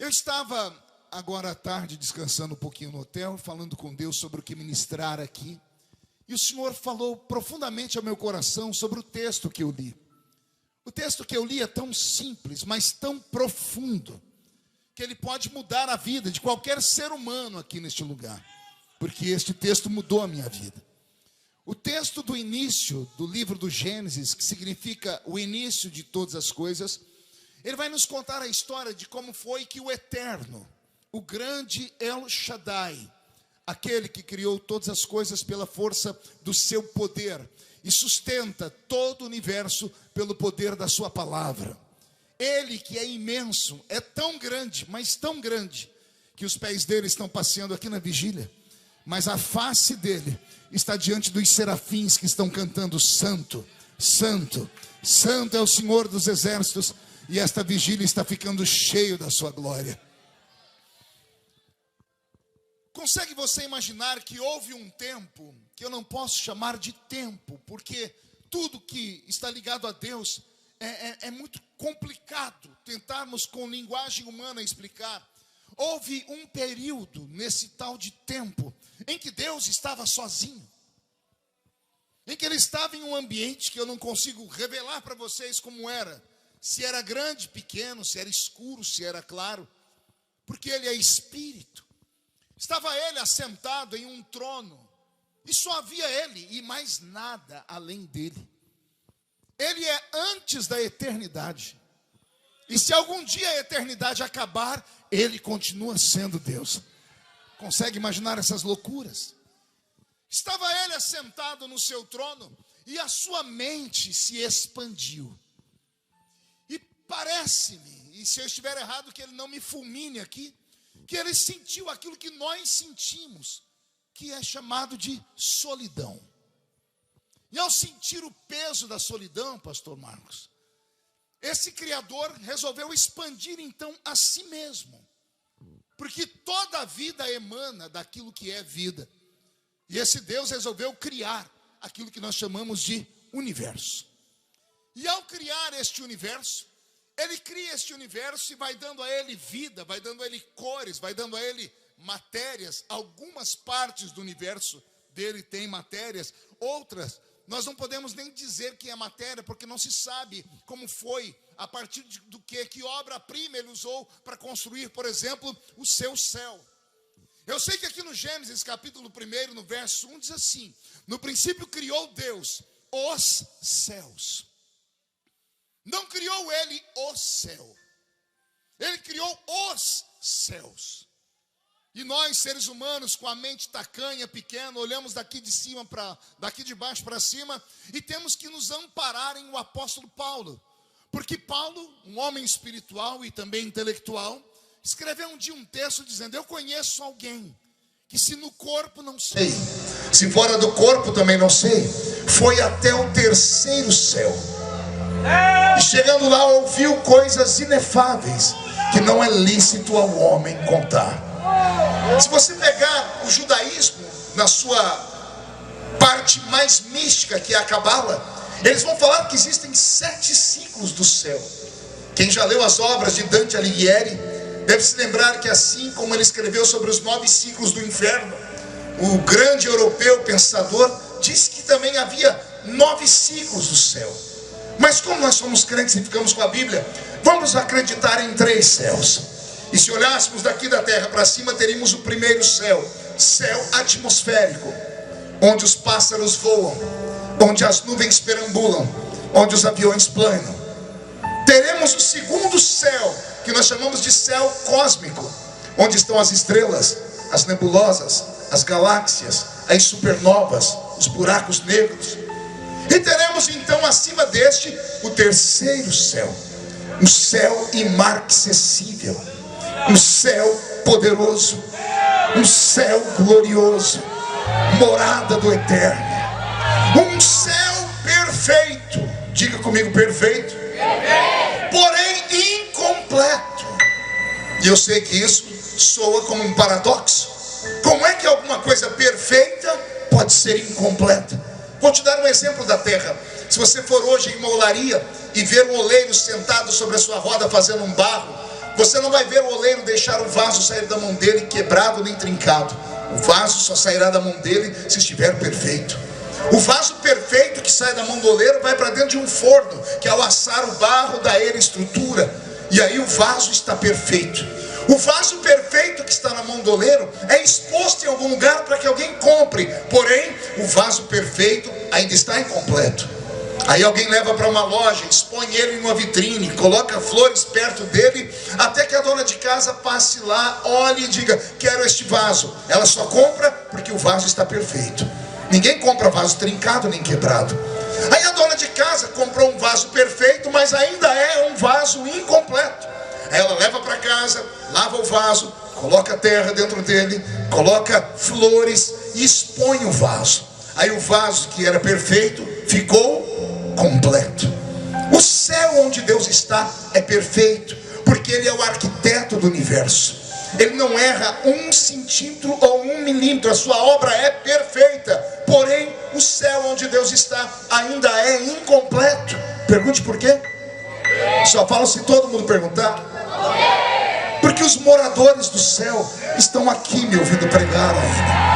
Eu estava agora à tarde descansando um pouquinho no hotel, falando com Deus sobre o que ministrar aqui. E o Senhor falou profundamente ao meu coração sobre o texto que eu li. O texto que eu li é tão simples, mas tão profundo, que ele pode mudar a vida de qualquer ser humano aqui neste lugar. Porque este texto mudou a minha vida. O texto do início do livro do Gênesis, que significa o início de todas as coisas, ele vai nos contar a história de como foi que o Eterno, o grande El Shaddai, aquele que criou todas as coisas pela força do seu poder e sustenta todo o universo pelo poder da sua palavra. Ele que é imenso, é tão grande, mas tão grande, que os pés dele estão passeando aqui na vigília, mas a face dele está diante dos serafins que estão cantando: Santo, Santo, Santo é o Senhor dos exércitos. E esta vigília está ficando cheio da sua glória. Consegue você imaginar que houve um tempo, que eu não posso chamar de tempo, porque tudo que está ligado a Deus é muito complicado tentarmos com linguagem humana explicar. Houve um período nesse tal de tempo em que Deus estava sozinho, em que ele estava em um ambiente que eu não consigo revelar para vocês como era. Se era grande, pequeno, se era escuro, se era claro, porque ele é espírito. Estava ele assentado em um trono, e só havia ele e mais nada além dele. Ele é antes da eternidade, e se algum dia a eternidade acabar, ele continua sendo Deus. Consegue imaginar essas loucuras? Estava ele assentado no seu trono, e a sua mente se expandiu. Parece-me, e se eu estiver errado, que ele não me fulmine aqui, que ele sentiu aquilo que nós sentimos, que é chamado de solidão. E ao sentir o peso da solidão, pastor Marcos, esse Criador resolveu expandir então a si mesmo, porque toda a vida emana daquilo que é vida. E esse Deus resolveu criar aquilo que nós chamamos de universo. E ao criar este universo, ele cria este universo e vai dando a ele vida, vai dando a ele cores, vai dando a ele matérias. Algumas partes do universo dele têm matérias, outras nós não podemos nem dizer que é matéria, porque não se sabe como foi, a partir do que obra-prima ele usou para construir, por exemplo, o seu céu. Eu sei que aqui no Gênesis, capítulo 1, no verso 1, diz assim: no princípio criou Deus os céus. Não criou ele o céu, ele criou os céus. E nós, seres humanos, com a mente tacanha, pequena, olhamos daqui de baixo para cima, e temos que nos amparar em o apóstolo Paulo. Porque Paulo, um homem espiritual e também intelectual, escreveu um dia um texto dizendo: eu conheço alguém que, se no corpo não sei, se fora do corpo também não sei, foi até o terceiro céu. E chegando lá ouviu coisas inefáveis que não é lícito ao homem contar. Se você pegar o judaísmo na sua parte mais mística, que é a Cabala, eles vão falar que existem 7 ciclos do céu. Quem já leu as obras de Dante Alighieri deve se lembrar que, assim como ele escreveu sobre os 9 ciclos do inferno, o grande europeu pensador disse que também havia 9 ciclos do céu. Mas como nós somos crentes e ficamos com a Bíblia, vamos acreditar em 3 céus. E se olhássemos daqui da terra para cima, teríamos o primeiro céu, céu atmosférico, onde os pássaros voam, onde as nuvens perambulam, onde os aviões planam. Teremos o segundo céu, que nós chamamos de céu cósmico, onde estão as estrelas, as nebulosas, as galáxias, as supernovas, os buracos negros. E teremos então acima deste o terceiro céu, um céu imarcessível, um céu poderoso, um céu glorioso, morada do Eterno, um céu perfeito. Diga comigo: perfeito, porém incompleto. E eu sei que isso soa como um paradoxo. Como é que alguma coisa perfeita pode ser incompleta? Vou te dar um exemplo da terra. Se você for hoje em uma olaria e ver um oleiro sentado sobre a sua roda fazendo um barro, Você não vai ver o oleiro deixar o vaso sair da mão dele quebrado nem trincado. O vaso só sairá da mão dele se estiver perfeito. O vaso perfeito que sai da mão do oleiro vai para dentro de um forno, que ao assar o barro dá ele estrutura, e aí o vaso está perfeito. O vaso perfeito que está na mão do oleiro é exposto em algum lugar para que alguém compre, porém o vaso perfeito ainda está incompleto. Aí alguém leva para uma loja, expõe ele em uma vitrine, coloca flores perto dele, até que a dona de casa passe lá, olhe e diga: quero este vaso. Ela só compra porque o vaso está perfeito. Ninguém compra vaso trincado nem quebrado. Aí a dona de casa comprou um vaso perfeito, mas ainda é um vaso incompleto. Aí ela leva para casa, lava o vaso, coloca terra dentro dele, coloca flores e expõe o vaso. Aí o vaso que era perfeito ficou completo. O céu onde Deus está é perfeito, porque Ele é o arquiteto do universo. Ele não erra 1 centímetro ou 1 milímetro. A sua obra é perfeita. Porém, o céu onde Deus está ainda é incompleto. Pergunte por quê? Só falo se todo mundo perguntar. Porque os moradores do céu estão aqui me ouvindo pregar ainda.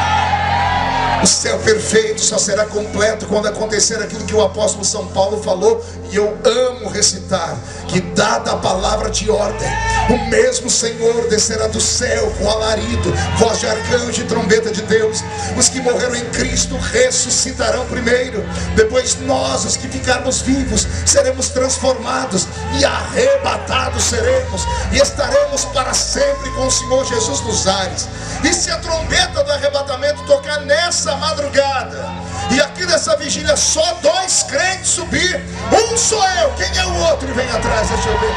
O céu perfeito só será completo quando acontecer aquilo que o apóstolo São Paulo falou, e eu amo recitar, que dada a palavra de ordem, o mesmo Senhor descerá do céu com alarido, voz de arcanjo e trombeta de Deus. Os que morreram em Cristo ressuscitarão primeiro, depois nós, os que ficarmos vivos, seremos transformados e arrebatados seremos, e estaremos para sempre com o Senhor Jesus nos ares. E se a trombeta do arrebatamento tocar nessa madrugada, e aqui nessa vigília só 2 crentes subir, um sou eu, quem é o outro? E vem atrás, deixa eu ver.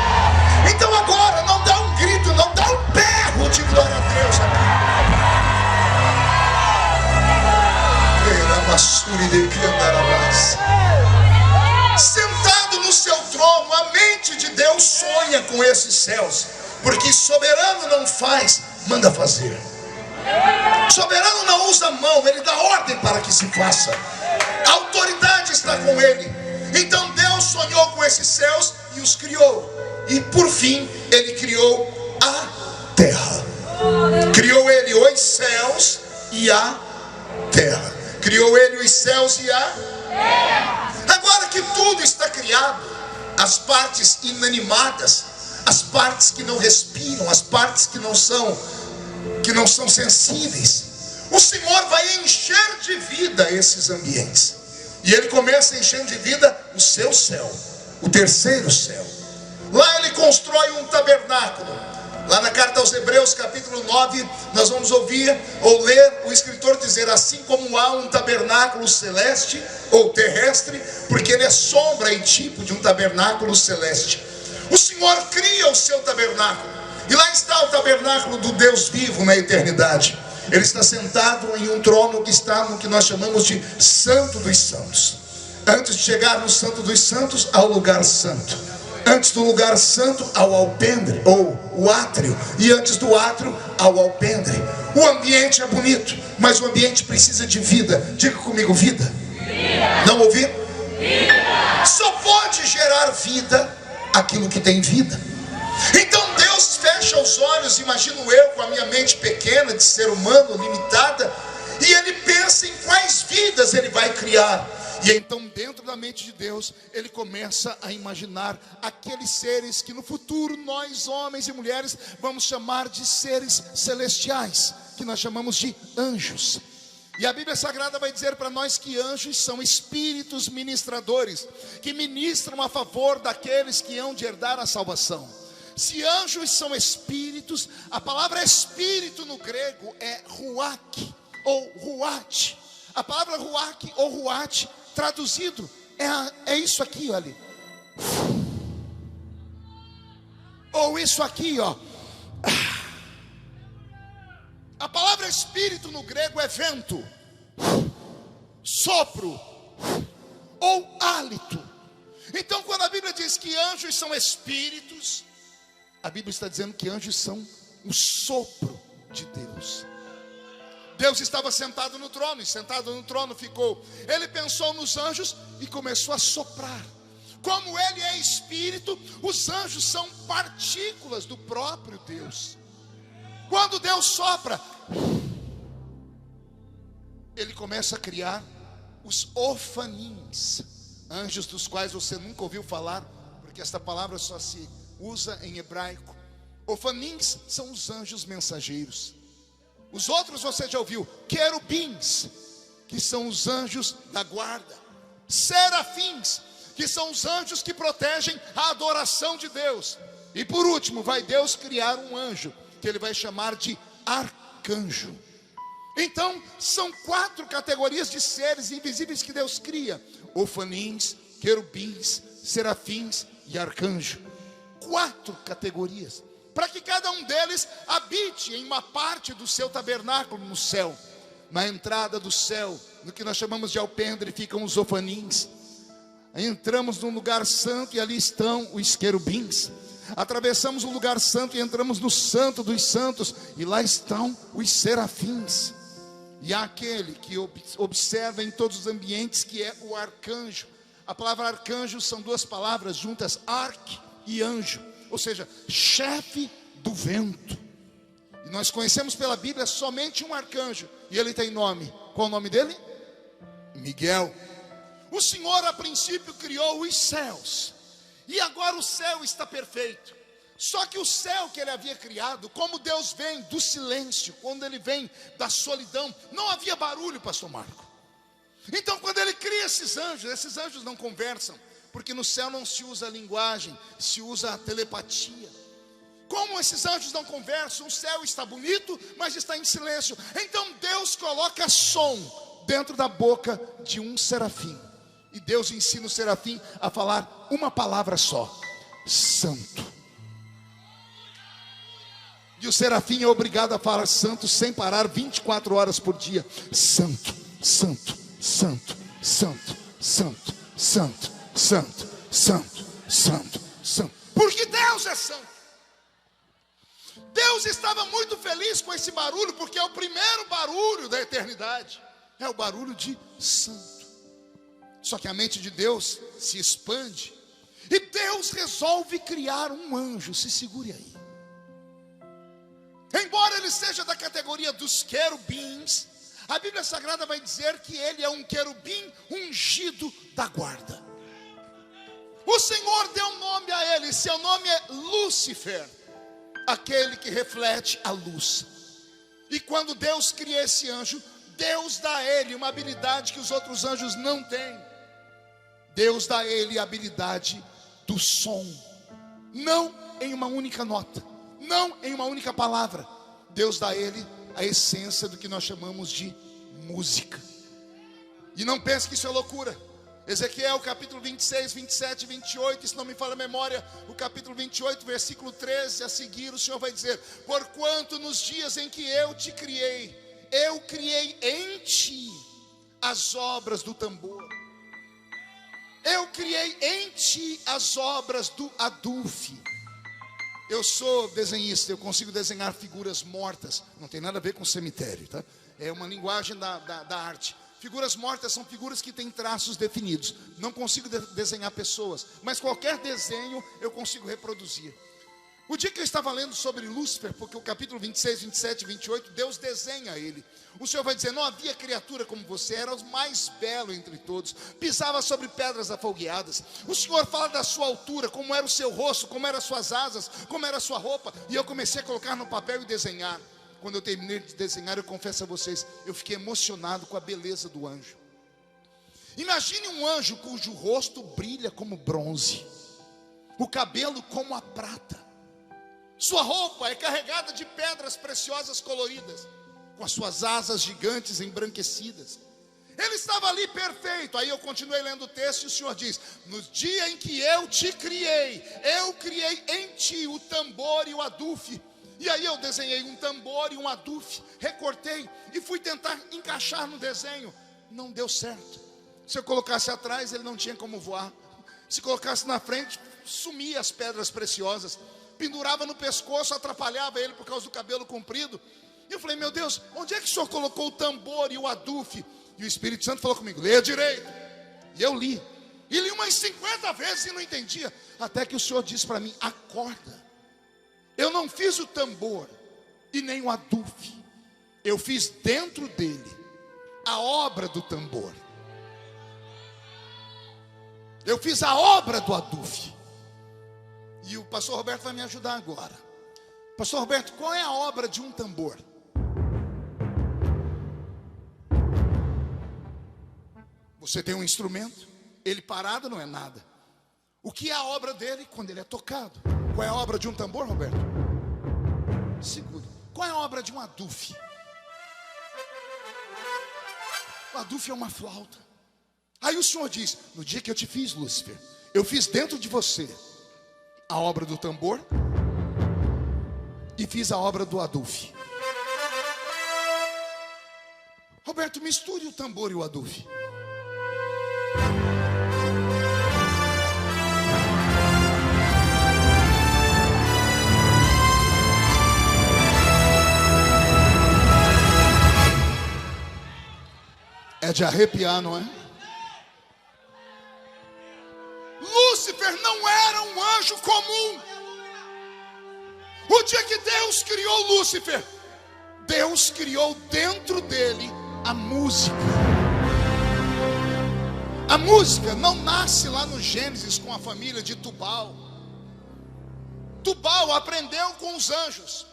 Então agora não dá um grito, não dá um berro de glória a Deus aqui. Sentado no seu trono, a mente de Deus sonha com esses céus, porque soberano não faz, manda fazer. Soberano não usa mão, ele dá ordem para que se faça. A autoridade está com ele. Então Deus sonhou com esses céus e os criou. E por fim ele criou a terra. Criou ele os céus e a terra. Criou ele os céus e a terra. Agora que tudo está criado, as partes inanimadas, as partes que não respiram, as partes que não são sensíveis, o Senhor vai encher de vida esses ambientes. E Ele começa enchendo de vida o seu céu, o terceiro céu. Lá Ele constrói um tabernáculo. Lá na carta aos Hebreus, capítulo 9, nós vamos ouvir ou ler o escritor dizer: assim como há um tabernáculo celeste ou terrestre, porque ele é sombra e tipo de um tabernáculo celeste, o Senhor cria o seu tabernáculo. E lá está o tabernáculo do Deus vivo na eternidade. Ele está sentado em um trono que está no que nós chamamos de Santo dos Santos. Antes de chegar no Santo dos Santos, ao lugar santo. Antes do lugar santo, ao alpendre, ou o átrio. E antes do átrio, ao alpendre. O ambiente é bonito, mas o ambiente precisa de vida. Diga comigo: vida. Vida. Não ouvi? Vida. Só pode gerar vida aquilo que tem vida. Então Deus fecha os olhos, imagino eu, com a minha mente pequena de ser humano, limitada, e Ele pensa em quais vidas Ele vai criar. E então dentro da mente de Deus, Ele começa a imaginar aqueles seres que no futuro nós, homens e mulheres, vamos chamar de seres celestiais, que nós chamamos de anjos. E a Bíblia Sagrada vai dizer para nós que anjos são espíritos ministradores, que ministram a favor daqueles que hão de herdar a salvação. Se anjos são espíritos, a palavra espírito no grego é ruach ou ruach. A palavra ruach ou ruach traduzido é isso aqui, olha. Ou isso aqui, ó. A palavra espírito no grego é vento, sopro ou hálito. Então quando a Bíblia diz que anjos são espíritos, a Bíblia está dizendo que anjos são o sopro de Deus. Deus estava sentado no trono, e sentado no trono ficou. Ele pensou nos anjos e começou a soprar. Como ele é espírito, os anjos são partículas do próprio Deus. Quando Deus sopra, ele começa a criar os ofanins, anjos dos quais você nunca ouviu falar, porque esta palavra só se usa em hebraico. Ofanins são os anjos mensageiros. Os outros você já ouviu, querubins, que são os anjos da guarda. Serafins, que são os anjos que protegem a adoração de Deus. E por último, vai Deus criar um anjo, que ele vai chamar de arcanjo. Então, são 4 categorias de seres invisíveis que Deus cria: ofanins, querubins, serafins e arcanjo. 4 categorias, para que cada um deles habite em uma parte do seu tabernáculo no céu. Na entrada do céu, no que nós chamamos de alpendre, ficam os ofanins. Entramos num lugar santo e ali estão os querubins. Atravessamos o lugar santo e entramos no santo dos santos, e lá estão os serafins. E há aquele que observa em todos os ambientes, que é o arcanjo. A palavra arcanjo são 2 palavras juntas, arque e anjo, ou seja, chefe do vento. E nós conhecemos pela Bíblia somente um arcanjo, e ele tem nome. Qual o nome dele? Miguel. O Senhor a princípio criou os céus, e agora o céu está perfeito. Só que o céu que ele havia criado, como Deus vem do silêncio, quando ele vem da solidão, não havia barulho, pastor Marco. Então quando ele cria esses anjos não conversam, porque no céu não se usa linguagem, se usa a telepatia. Como esses anjos não conversam, o céu está bonito, mas está em silêncio. Então Deus coloca som dentro da boca de um serafim. E Deus ensina o serafim a falar uma palavra só: santo. E o serafim é obrigado a falar santo sem parar 24 horas por dia. Santo, santo, santo, santo, santo, santo, santo, santo, santo, santo. Porque Deus é santo. Deus estava muito feliz com esse barulho, porque é o primeiro barulho da eternidade. É o barulho de santo. Só que a mente de Deus se expande, e Deus resolve criar um anjo. Se segure aí. Embora ele seja da categoria dos querubins, a Bíblia Sagrada vai dizer que ele é um querubim ungido da guarda. O Senhor deu nome a ele, seu nome é Lúcifer, aquele que reflete a luz. E quando Deus cria esse anjo, Deus dá a ele uma habilidade que os outros anjos não têm. Deus dá a ele a habilidade do som, não em uma única nota, não em uma única palavra. Deus dá a ele a essência do que nós chamamos de música. E não pense que isso é loucura. Ezequiel capítulo 26, 27 e 28, se não me falha a memória, o capítulo 28, versículo 13 a seguir, o Senhor vai dizer: porquanto nos dias em que eu te criei, eu criei em ti as obras do tambor, eu criei em ti as obras do adufe. Eu sou desenhista, eu consigo desenhar figuras mortas. Não tem nada a ver com cemitério, tá? É uma linguagem da arte. Figuras mortas são figuras que têm traços definidos. Não consigo desenhar pessoas, mas qualquer desenho eu consigo reproduzir. O dia que eu estava lendo sobre Lúcifer, porque o capítulo 26, 27 e 28, Deus desenha ele. O Senhor vai dizer: não havia criatura como você, era o mais belo entre todos, pisava sobre pedras afogueadas. O Senhor fala da sua altura, como era o seu rosto, como eram as suas asas, como era a sua roupa. E eu comecei a colocar no papel e desenhar. Quando eu terminei de desenhar, eu confesso a vocês, eu fiquei emocionado com a beleza do anjo. Imagine um anjo cujo rosto brilha como bronze, o cabelo como a prata, sua roupa é carregada de pedras preciosas coloridas, com as suas asas gigantes embranquecidas. Ele estava ali perfeito. Aí eu continuei lendo o texto e o Senhor diz: no dia em que eu te criei, eu criei em ti o tambor e o adufe. E aí eu desenhei um tambor e um adufe, recortei e fui tentar encaixar no desenho. Não deu certo. Se eu colocasse atrás, ele não tinha como voar. Se colocasse na frente, sumia as pedras preciosas. Pendurava no pescoço, atrapalhava ele por causa do cabelo comprido. E eu falei: meu Deus, onde é que o Senhor colocou o tambor e o adufe? E o Espírito Santo falou comigo: leia direito. E eu li. E li umas 50 vezes e não entendia. Até que o Senhor disse para mim: acorda. Eu não fiz o tambor e nem o adufe. Eu fiz dentro dele a obra do tambor. Eu fiz a obra do adufe. E o pastor Roberto vai me ajudar agora. Pastor Roberto, qual é a obra de um tambor? Você tem um instrumento, ele parado não é nada. O que é a obra dele quando ele é tocado? Qual é a obra de um tambor, Roberto? Segura. Qual é a obra de um adufe? O adufe é uma flauta. Aí o Senhor diz: no dia que eu te fiz, Lúcifer, eu fiz dentro de você a obra do tambor e fiz a obra do adufe. Roberto, misture o tambor e o adufe. É de arrepiar, não é? Lúcifer não era um anjo comum. O dia que Deus criou Lúcifer, Deus criou dentro dele a música. A música não nasce lá no Gênesis com a família de Tubal. Tubal aprendeu com os anjos.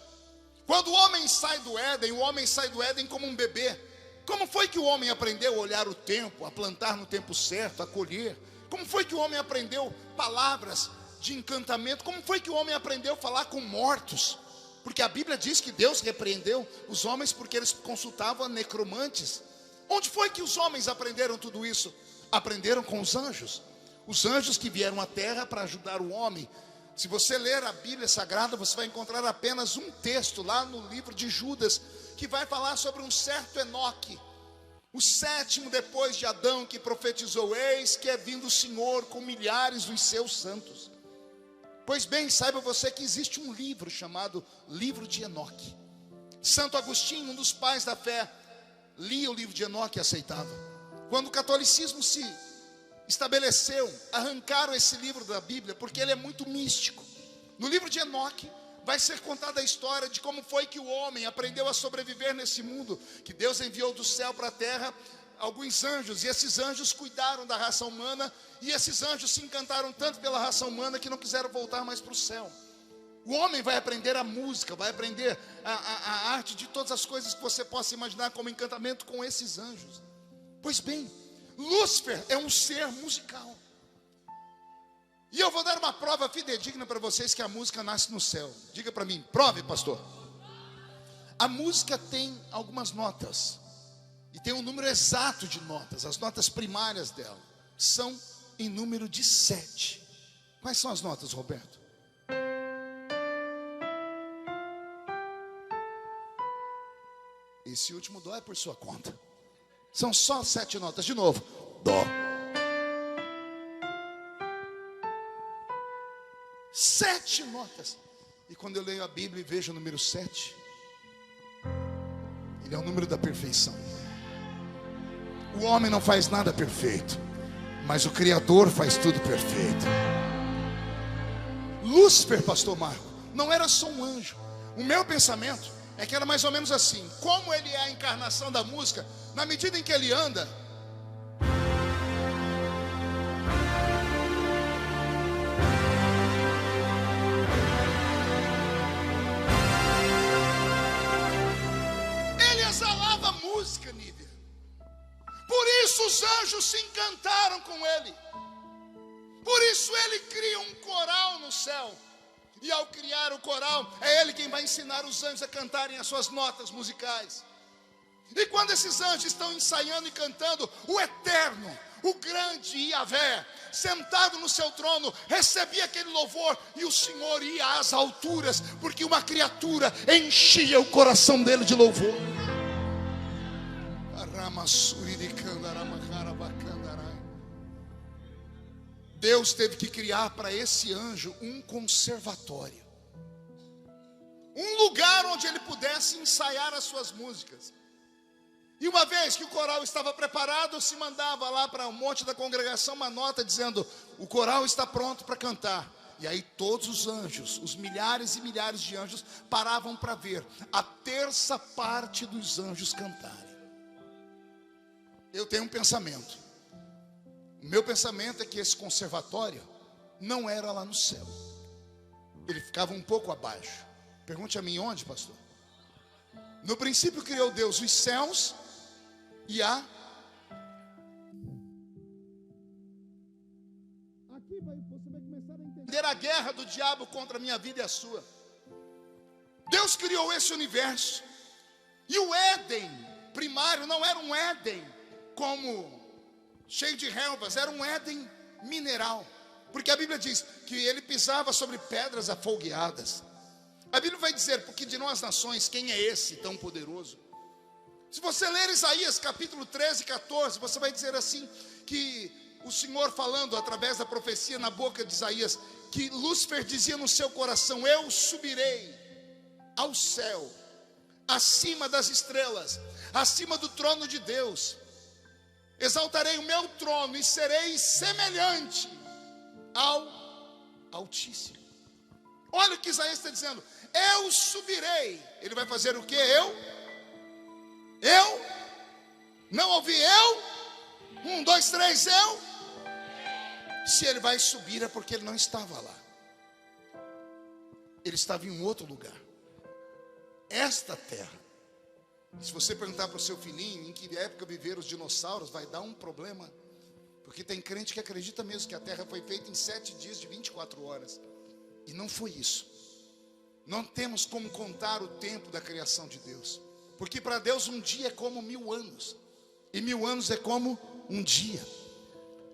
Quando o homem sai do Éden, o homem sai do Éden como um bebê. Como foi que o homem aprendeu a olhar o tempo, a plantar no tempo certo, a colher? Como foi que o homem aprendeu palavras de encantamento? Como foi que o homem aprendeu a falar com mortos? Porque a Bíblia diz que Deus repreendeu os homens porque eles consultavam necromantes. Onde foi que os homens aprenderam tudo isso? Aprenderam com os anjos. Os anjos que vieram à terra para ajudar o homem. Se você ler a Bíblia Sagrada, você vai encontrar apenas um texto lá no livro de Judas, que vai falar sobre um certo Enoque, o sétimo depois de Adão, que profetizou: eis que é vindo o Senhor com milhares dos seus santos. Pois bem, saiba você que existe um livro chamado Livro de Enoque. Santo Agostinho, um dos pais da fé, lia o livro de Enoque e aceitava. Quando o catolicismo se estabeleceu, arrancaram esse livro da Bíblia, porque ele é muito místico. No livro de Enoque vai ser contada a história de como foi que o homem aprendeu a sobreviver nesse mundo, que Deus enviou do céu para a terra alguns anjos, e esses anjos cuidaram da raça humana, e esses anjos se encantaram tanto pela raça humana que não quiseram voltar mais para o céu. O homem vai aprender a música, vai aprender a arte de todas as coisas que você possa imaginar como encantamento com esses anjos. Pois bem, Lúcifer é um ser musical. E eu vou dar uma prova fidedigna para vocês que a música nasce no céu. Diga para mim, prove, pastor. A música tem algumas notas. E tem um número exato de notas. As notas primárias dela são em número de 7. Quais são as notas, Roberto? Esse último dó é por sua conta. São só 7 notas. De novo, dó. 7 notas. E quando eu leio a Bíblia e vejo o número 7, ele é o número da perfeição. O homem não faz nada perfeito, mas o Criador faz tudo perfeito. Lúcifer, pastor Marco, não era só um anjo. O meu pensamento é que era mais ou menos assim: como ele é a encarnação da música, na medida em que ele anda, ele exalava música, Nívia. Por isso os anjos se encantaram com ele. Por isso ele cria um coral no céu. E ao criar o coral, é ele quem vai ensinar os anjos a cantarem as suas notas musicais. E quando esses anjos estão ensaiando e cantando, o eterno, o grande Yahvé, sentado no seu trono, recebia aquele louvor, e o Senhor ia às alturas, porque uma criatura enchia o coração dele de louvor. Deus teve que criar para esse anjo um conservatório, um lugar onde ele pudesse ensaiar as suas músicas. E uma vez que o coral estava preparado, se mandava lá para um monte da congregação uma nota dizendo: o coral está pronto para cantar. E aí todos os anjos, os milhares e milhares de anjos, paravam para ver a terça parte dos anjos cantarem. Eu tenho um pensamento. O meu pensamento é que esse conservatório não era lá no céu. Ele ficava um pouco abaixo. Pergunte a mim onde, pastor? No princípio criou Deus os céus e a... Aqui você vai começar a entender a guerra do diabo contra a minha vida e a sua. Deus criou esse universo. E o Éden primário não era um Éden como cheio de relvas, era um Éden mineral. Porque a Bíblia diz que ele pisava sobre pedras afolgueadas. A Bíblia vai dizer: porque de nós nações, quem é esse tão poderoso? Se você ler Isaías capítulo 13 e 14, você vai dizer assim, que o Senhor falando através da profecia na boca de Isaías, que Lúcifer dizia no seu coração: eu subirei ao céu, acima das estrelas, acima do trono de Deus, exaltarei o meu trono e serei semelhante ao Altíssimo. Olha o que Isaías está dizendo: eu subirei. Ele vai fazer o que? Não ouvi eu? 1, 2, 3, eu? Se ele vai subir é porque ele não estava lá. Ele estava em um outro lugar. Esta terra, se você perguntar para o seu filhinho em que época viveram os dinossauros, vai dar um problema. Porque tem crente que acredita mesmo que a terra foi feita em 7 dias de 24 horas. E não foi isso. Não temos como contar o tempo da criação de Deus. Porque para Deus um dia é como 1000 anos. E 1000 anos é como um dia.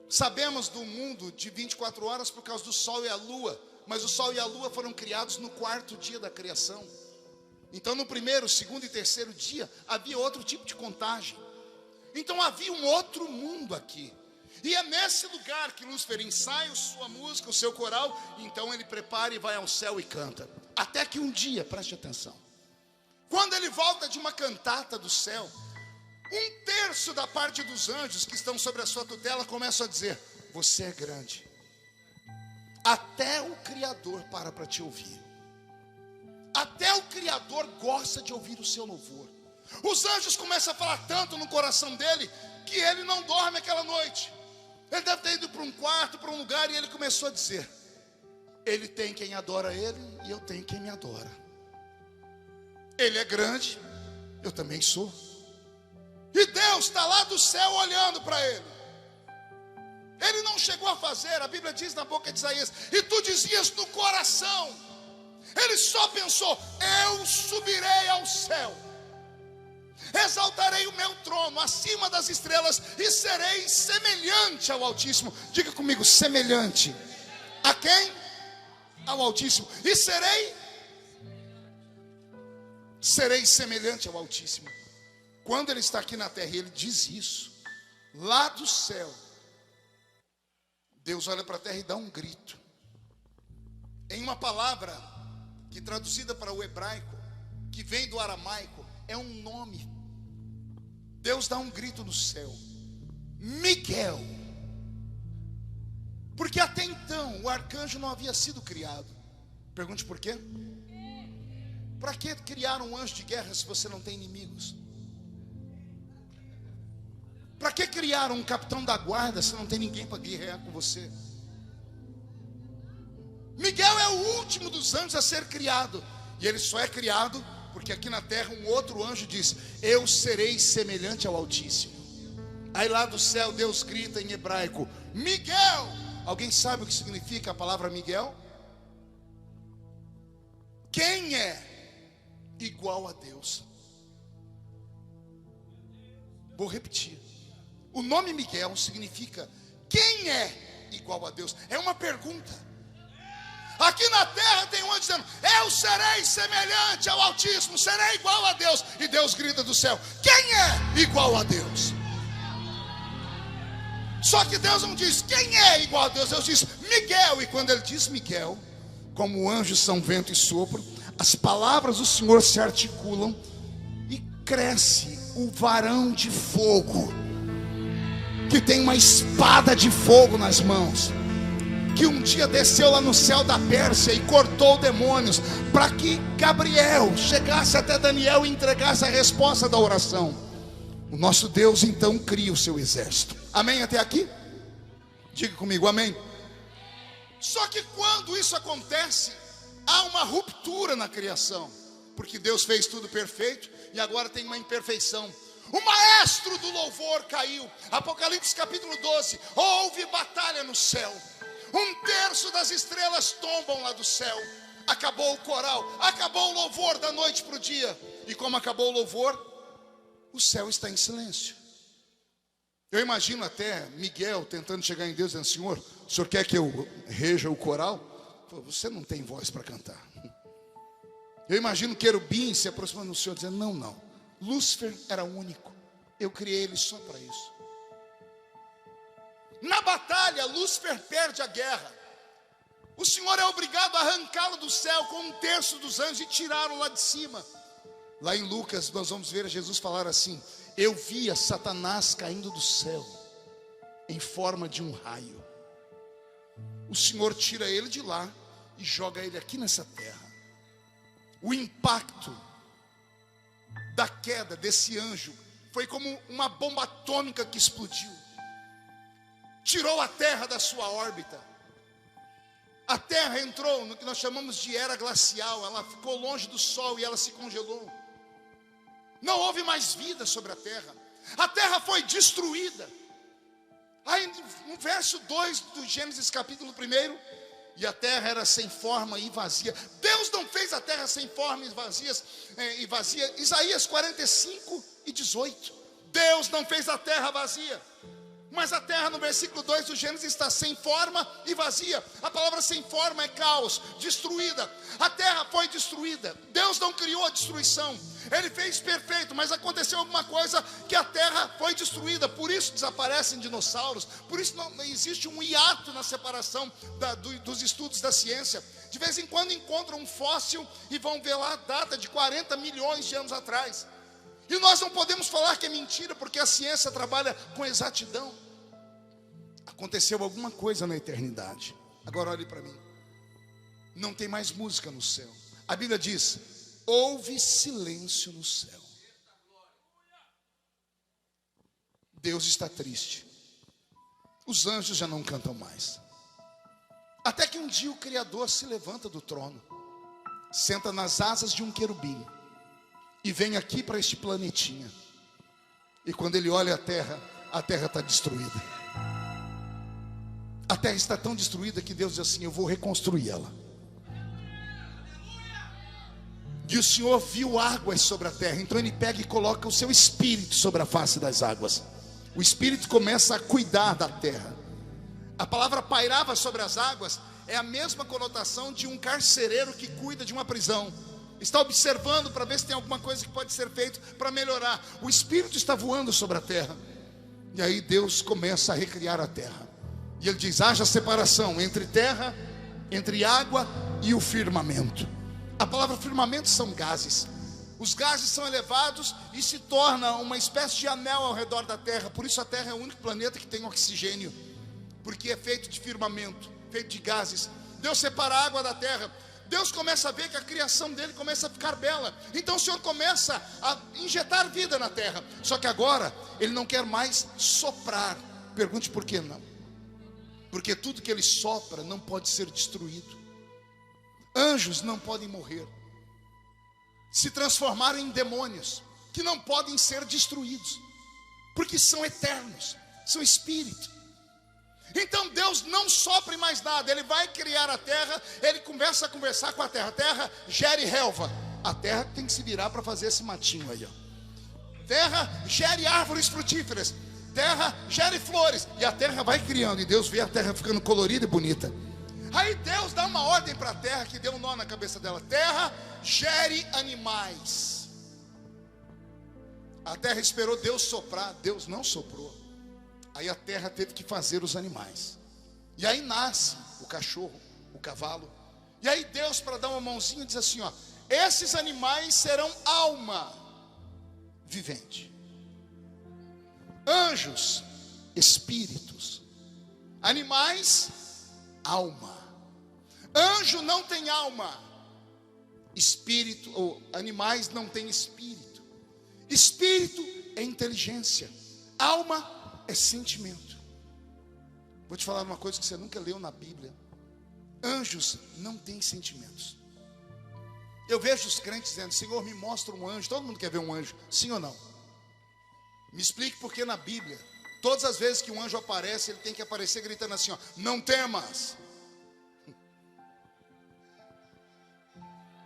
Sabemos do mundo de 24 horas por causa do sol e a lua. Mas o sol e a lua foram criados no 4º dia da criação. Então no 1º, 2º e 3º dia havia outro tipo de contagem. Então havia um outro mundo aqui. E é nesse lugar que Lúcifer ensaia sua música, o seu coral. Então ele prepara e vai ao céu e canta. Até que um dia, preste atenção, quando ele volta de uma cantata do céu, 1/3 da parte dos anjos que estão sobre a sua tutela começam a dizer: você é grande. Até o Criador para te ouvir. Até o Criador gosta de ouvir o seu louvor. Os anjos começam a falar tanto no coração dele que ele não dorme aquela noite. Ele deve ter ido para um quarto, para um lugar, e ele começou a dizer: ele tem quem adora ele e eu tenho quem me adora. Ele é grande, eu também sou. E Deus está lá do céu olhando para ele. Ele não chegou a fazer, a Bíblia diz na boca de Isaías: e tu dizias no coração. Ele só pensou: eu subirei ao céu, exaltarei o meu trono acima das estrelas e serei semelhante ao Altíssimo. Diga comigo: semelhante. A quem? Ao Altíssimo. E serei semelhante ao Altíssimo. Quando ele está aqui na terra, ele diz isso. Lá do céu, Deus olha para a terra e dá um grito. Em uma palavra que traduzida para o hebraico, que vem do aramaico, é um nome. Deus dá um grito no céu: Miguel. Porque até então o arcanjo não havia sido criado. Pergunte por quê? Para que criar um anjo de guerra se você não tem inimigos? Para que criar um capitão da guarda se não tem ninguém para guerrear com você? Miguel é o último dos anjos a ser criado. E ele só é criado porque aqui na terra um outro anjo diz: eu serei semelhante ao Altíssimo. Aí lá do céu Deus grita em hebraico: Miguel. Alguém sabe o que significa a palavra Miguel? Quem é igual a Deus? Vou repetir. O nome Miguel significa: quem é igual a Deus? É uma pergunta. Aqui na terra tem um anjo dizendo: eu serei semelhante ao Altíssimo, serei igual a Deus. E Deus grita do céu: quem é igual a Deus? Só que Deus não diz quem é igual a Deus, Deus diz Miguel. E quando ele diz Miguel, como anjos são vento e sopro, as palavras do Senhor se articulam e cresce o varão de fogo, que tem uma espada de fogo nas mãos, que um dia desceu lá no céu da Pérsia e cortou demônios, para que Gabriel chegasse até Daniel e entregasse a resposta da oração. O nosso Deus então cria o seu exército. Amém até aqui? Diga comigo, amém. Só que quando isso acontece, há uma ruptura na criação, porque Deus fez tudo perfeito e agora tem uma imperfeição. O maestro do louvor caiu. Apocalipse capítulo 12. Houve batalha no céu. 1/3 das estrelas tombam lá do céu. Acabou o coral, acabou o louvor da noite para o dia. E como acabou o louvor, o céu está em silêncio. Eu imagino até Miguel tentando chegar em Deus, dizendo: Senhor, o senhor quer que eu reja o coral? Você não tem voz para cantar. Eu imagino querubim se aproximando do Senhor, dizendo: não, Lúcifer era único, eu criei ele só para isso. Na batalha, Lúcifer perde a guerra. O Senhor é obrigado a arrancá-lo do céu com 1/3 dos anjos e tirá-lo lá de cima. Lá em Lucas nós vamos ver Jesus falar assim: eu via Satanás caindo do céu em forma de um raio. O Senhor tira ele de lá e joga ele aqui nessa terra. O impacto da queda desse anjo foi como uma bomba atômica que explodiu. Tirou a terra da sua órbita. A terra entrou no que nós chamamos de era glacial. Ela ficou longe do sol e ela se congelou. Não houve mais vida sobre a terra. A terra foi destruída. Aí no verso 2 do Gênesis capítulo 1, e a terra era sem forma e vazia. Deus não fez a terra sem forma e vazia. Isaías 45:18. Deus não fez a terra vazia. Mas a terra no versículo 2 do Gênesis está sem forma e vazia. A palavra sem forma é caos, destruída. A terra foi destruída. Deus não criou a destruição. Ele fez perfeito, mas aconteceu alguma coisa que a terra foi destruída. Por isso desaparecem dinossauros. Por isso não existe um hiato na separação dos estudos da ciência. De vez em quando encontram um fóssil e vão ver lá a data de 40 milhões de anos atrás. E nós não podemos falar que é mentira, porque a ciência trabalha com exatidão. Aconteceu alguma coisa na eternidade. Agora olhe para mim. Não tem mais música no céu. A Bíblia diz: houve silêncio no céu. Deus está triste. Os anjos já não cantam mais. Até que um dia o Criador se levanta do trono, senta nas asas de um querubim e vem aqui para este planetinha. E quando ele olha a terra está destruída. A terra está tão destruída que Deus diz assim: eu vou reconstruir ela. E o Senhor viu águas sobre a terra. Então ele pega e coloca o seu espírito sobre a face das águas. O espírito começa a cuidar da terra. A palavra pairava sobre as águas é a mesma conotação de um carcereiro que cuida de uma prisão. Está observando para ver se tem alguma coisa que pode ser feito para melhorar. O espírito está voando sobre a terra. E aí Deus começa a recriar a terra. E ele diz: haja separação entre terra, entre água e o firmamento. A palavra firmamento são gases. Os gases são elevados e se torna uma espécie de anel ao redor da terra. Por isso a terra é o único planeta que tem oxigênio, porque é feito de firmamento, feito de gases. Deus separa a água da terra. Deus começa a ver que a criação dele começa a ficar bela. Então o Senhor começa a injetar vida na terra. Só que agora ele não quer mais soprar. Pergunte por que não? Porque tudo que ele sopra não pode ser destruído. Anjos não podem morrer, se transformaram em demônios que não podem ser destruídos, porque são eternos, são espírito. Então Deus não sopra mais nada. Ele vai criar a terra. Ele começa a conversar com a terra. A terra gere relva. A terra tem que se virar para fazer esse matinho aí, ó. Terra gere árvores frutíferas. Terra gere flores. E a terra vai criando. E Deus vê a terra ficando colorida e bonita. Aí Deus dá uma ordem para a terra que deu um nó na cabeça dela: terra, gere animais. A terra esperou Deus soprar. Deus não soprou. Aí a terra teve que fazer os animais. E aí nasce o cachorro, o cavalo. E aí Deus, para dar uma mãozinha, diz assim, ó: esses animais serão alma vivente. Anjos, espíritos. Animais, alma. Anjo não tem alma. Espírito, ou animais não têm espírito. Espírito é inteligência. Alma é sentimento. Vou te falar uma coisa que você nunca leu na Bíblia. Anjos não têm sentimentos. Eu vejo os crentes dizendo: Senhor, me mostra um anjo. Todo mundo quer ver um anjo, sim ou não? Me explique porque na Bíblia, todas as vezes que um anjo aparece, ele tem que aparecer gritando assim, ó: não temas.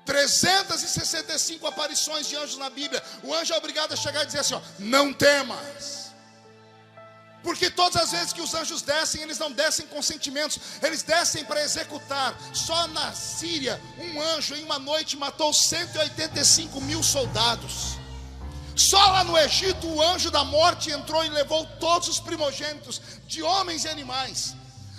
365 aparições de anjos na Bíblia. O anjo é obrigado a chegar e dizer assim, ó: não temas. Porque todas as vezes que os anjos descem, eles não descem com sentimentos, eles descem para executar. Só na Síria, um anjo em uma noite matou 185 mil soldados. Só lá no Egito, o anjo da morte entrou e levou todos os primogênitos, de homens e animais.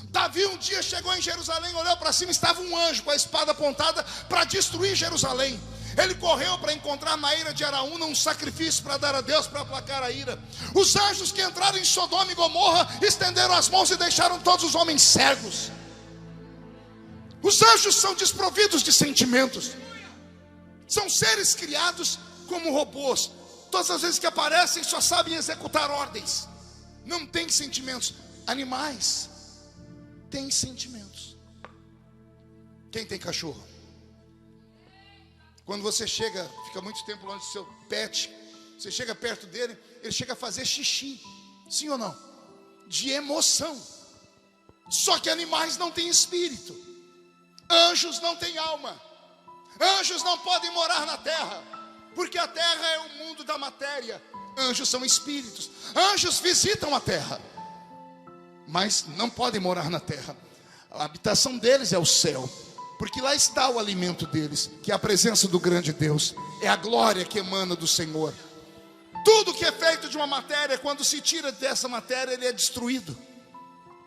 Davi um dia chegou em Jerusalém, olhou para cima, estava um anjo com a espada apontada para destruir Jerusalém. Ele correu para encontrar na ira de Araúna um sacrifício para dar a Deus, para aplacar a ira. Os anjos que entraram em Sodoma e Gomorra estenderam as mãos e deixaram todos os homens cegos. Os anjos são desprovidos de sentimentos. São seres criados como robôs. Todas as vezes que aparecem só sabem executar ordens. Não têm sentimentos. Animais têm sentimentos. Quem tem cachorro? Quando você chega, fica muito tempo longe do seu pet, você chega perto dele, ele chega a fazer xixi. Sim ou não? De emoção. Só que animais não têm espírito. Anjos não têm alma. Anjos não podem morar na terra, porque a terra é o mundo da matéria. Anjos são espíritos. Anjos visitam a terra, mas não podem morar na terra. A habitação deles é o céu, porque lá está o alimento deles, que é a presença do grande Deus. É a glória que emana do Senhor. Tudo que é feito de uma matéria, quando se tira dessa matéria, ele é destruído.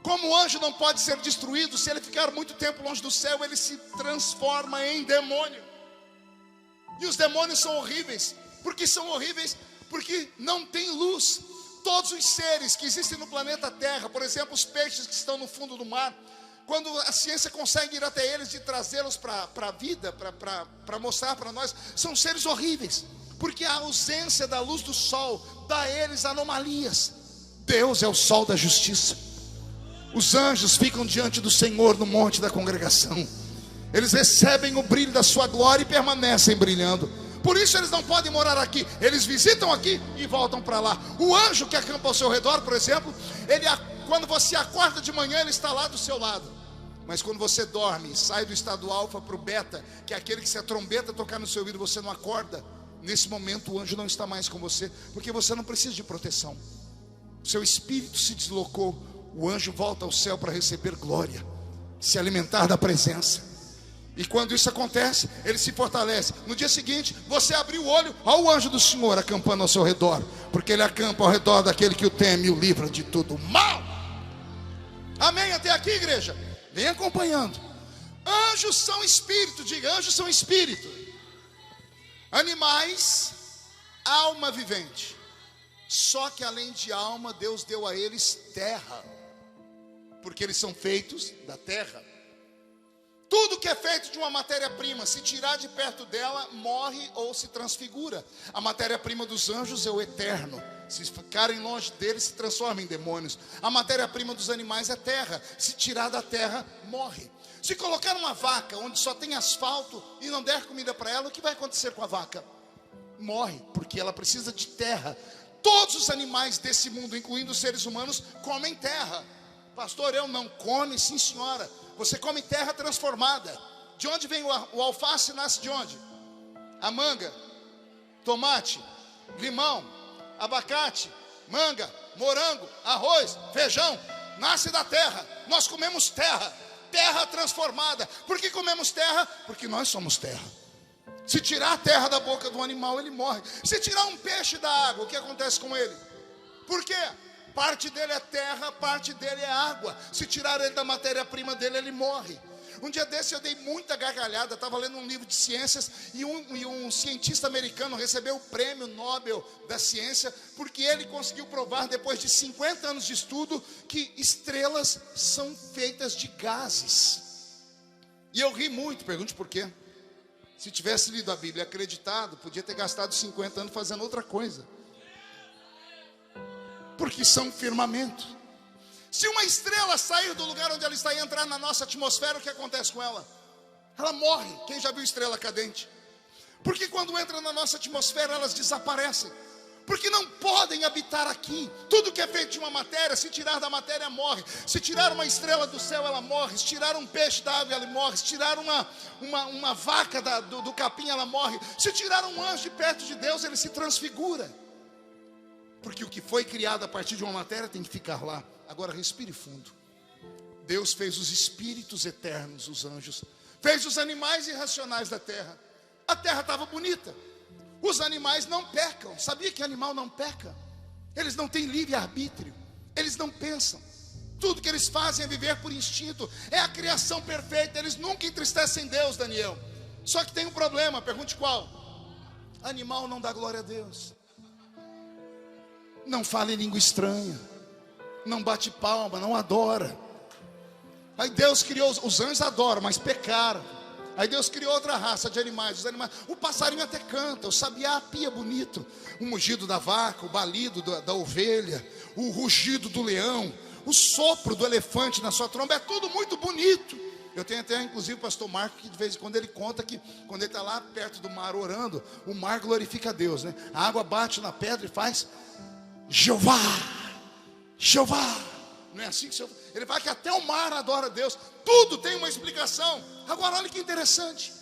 Como o anjo não pode ser destruído, se ele ficar muito tempo longe do céu, ele se transforma em demônio. E os demônios são horríveis. Porque são horríveis? Porque não tem luz. Todos os seres que existem no planeta Terra, por exemplo, os peixes que estão no fundo do mar, quando a ciência consegue ir até eles e trazê-los para a vida, para mostrar para nós, são seres horríveis. Porque a ausência da luz do sol dá a eles anomalias. Deus é o sol da justiça. Os anjos ficam diante do Senhor no monte da congregação. Eles recebem o brilho da sua glória e permanecem brilhando. Por isso eles não podem morar aqui. Eles visitam aqui e voltam para lá. O anjo que acampa ao seu redor, por exemplo, quando você acorda de manhã, ele está lá do seu lado. Mas quando você dorme, sai do estado alfa para o beta, que é aquele que, se a trombeta tocar no seu ouvido, você não acorda. Nesse momento o anjo não está mais com você, porque você não precisa de proteção. O seu espírito se deslocou. O anjo volta ao céu para receber glória, se alimentar da presença. E quando isso acontece, ele se fortalece. No dia seguinte, você abriu o olho, olha o anjo do Senhor acampando ao seu redor, porque ele acampa ao redor daquele que o teme e o livra de todo mal. Amém? Até aqui, igreja? Vem acompanhando. Anjos são espírito. Diga, anjos são espírito. Animais, alma vivente. Só que além de alma, Deus deu a eles terra, porque eles são feitos da terra. Tudo que é feito de uma matéria-prima, se tirar de perto dela, morre ou se transfigura. A matéria-prima dos anjos é o eterno. Se ficarem longe dele, se transformam em demônios. A matéria-prima dos animais é terra. Se tirar da terra, morre. Se colocar uma vaca onde só tem asfalto e não der comida para ela, o que vai acontecer com a vaca? Morre, porque ela precisa de terra. Todos os animais desse mundo, incluindo os seres humanos, comem terra. Pastor, eu não come, sim senhora. Você come terra transformada. De onde vem o alface? Nasce de onde? A manga, tomate, limão, abacate, manga, morango, arroz, feijão. Nasce da terra. Nós comemos terra. Terra transformada. Por que comemos terra? Porque nós somos terra. Se tirar a terra da boca do animal, ele morre. Se tirar um peixe da água, o que acontece com ele? Por quê? Parte dele é terra, parte dele é água. Se tirar ele da matéria-prima dele, ele morre. Um dia desse eu dei muita gargalhada, estava lendo um livro de ciências e um cientista americano recebeu o prêmio Nobel da ciência, porque ele conseguiu provar, depois de 50 anos de estudo, que estrelas são feitas de gases. E eu ri muito, pergunte por quê. Se tivesse lido a Bíblia e acreditado, podia ter gastado 50 anos fazendo outra coisa. Porque são firmamento. Se uma estrela sair do lugar onde ela está e entrar na nossa atmosfera, o que acontece com ela? Ela morre. Quem já viu estrela cadente? Porque quando entra na nossa atmosfera, elas desaparecem. Porque não podem habitar aqui. Tudo que é feito de uma matéria, se tirar da matéria, morre. Se tirar uma estrela do céu, ela morre. Se tirar um peixe da água, ela morre. Se tirar uma vaca do capim, ela morre. Se tirar um anjo de perto de Deus, ele se transfigura. Porque o que foi criado a partir de uma matéria tem que ficar lá. Agora respire fundo. Deus fez os espíritos eternos, os anjos. Fez os animais irracionais da terra. A terra estava bonita. Os animais não pecam. Sabia que animal não peca? Eles não têm livre-arbítrio. Eles não pensam. Tudo que eles fazem é viver por instinto. É a criação perfeita. Eles nunca entristecem Deus, Daniel. Só que tem um problema, pergunte qual? Animal não dá glória a Deus. Não fala em língua estranha. Não bate palma, não adora. Aí Deus criou, os anjos adoram, mas pecaram. Aí Deus criou outra raça de animais, os animais. O passarinho até canta, o sabiá pia bonito. O mugido da vaca, o balido da ovelha, o rugido do leão, o sopro do elefante na sua tromba, é tudo muito bonito. Eu tenho até inclusive o pastor Marco, que de vez em quando ele conta que quando ele está lá perto do mar orando, o mar glorifica a Deus, né? A água bate na pedra e faz Jeová, Jeová. Não é assim que ele fala que até o mar adora a Deus. Tudo tem uma explicação. Agora olha que interessante.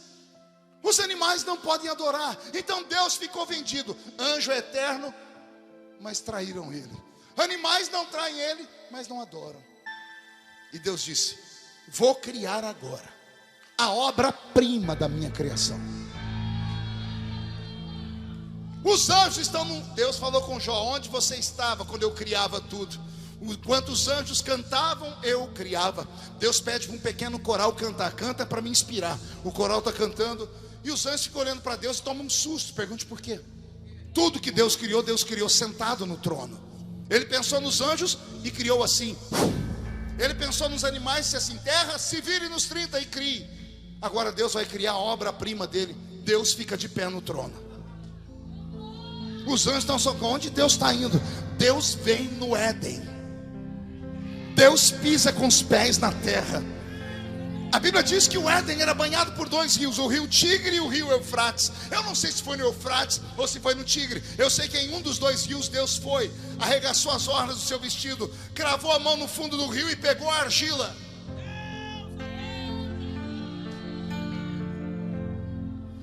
Os animais não podem adorar. Então Deus ficou vendido. Anjo é eterno, mas traíram ele. Animais não traem ele, mas não adoram. E Deus disse: vou criar agora a obra-prima da minha criação. Os anjos estão Deus falou com Jó: onde você estava quando eu criava tudo? Enquanto os anjos cantavam, eu criava. Deus pede para um pequeno coral cantar. Canta para me inspirar. O coral está cantando e os anjos ficam olhando para Deus e tomam um susto. Pergunte por quê? Tudo que Deus criou sentado no trono. Ele pensou nos anjos e criou assim. Ele pensou nos animais e disse assim: terra, se vire nos 30 e crie. Agora Deus vai criar a obra-prima dele. Deus fica de pé no trono. Os anjos estão só onde Deus está indo. Deus vem no Éden. Deus pisa com os pés na terra. A Bíblia diz que o Éden era banhado por 2 rios, o rio Tigre e o rio Eufrates. Eu não sei se foi no Eufrates ou se foi no Tigre. Eu sei que em um dos 2 rios Deus foi, arregaçou as orlas do seu vestido, cravou a mão no fundo do rio e pegou a argila.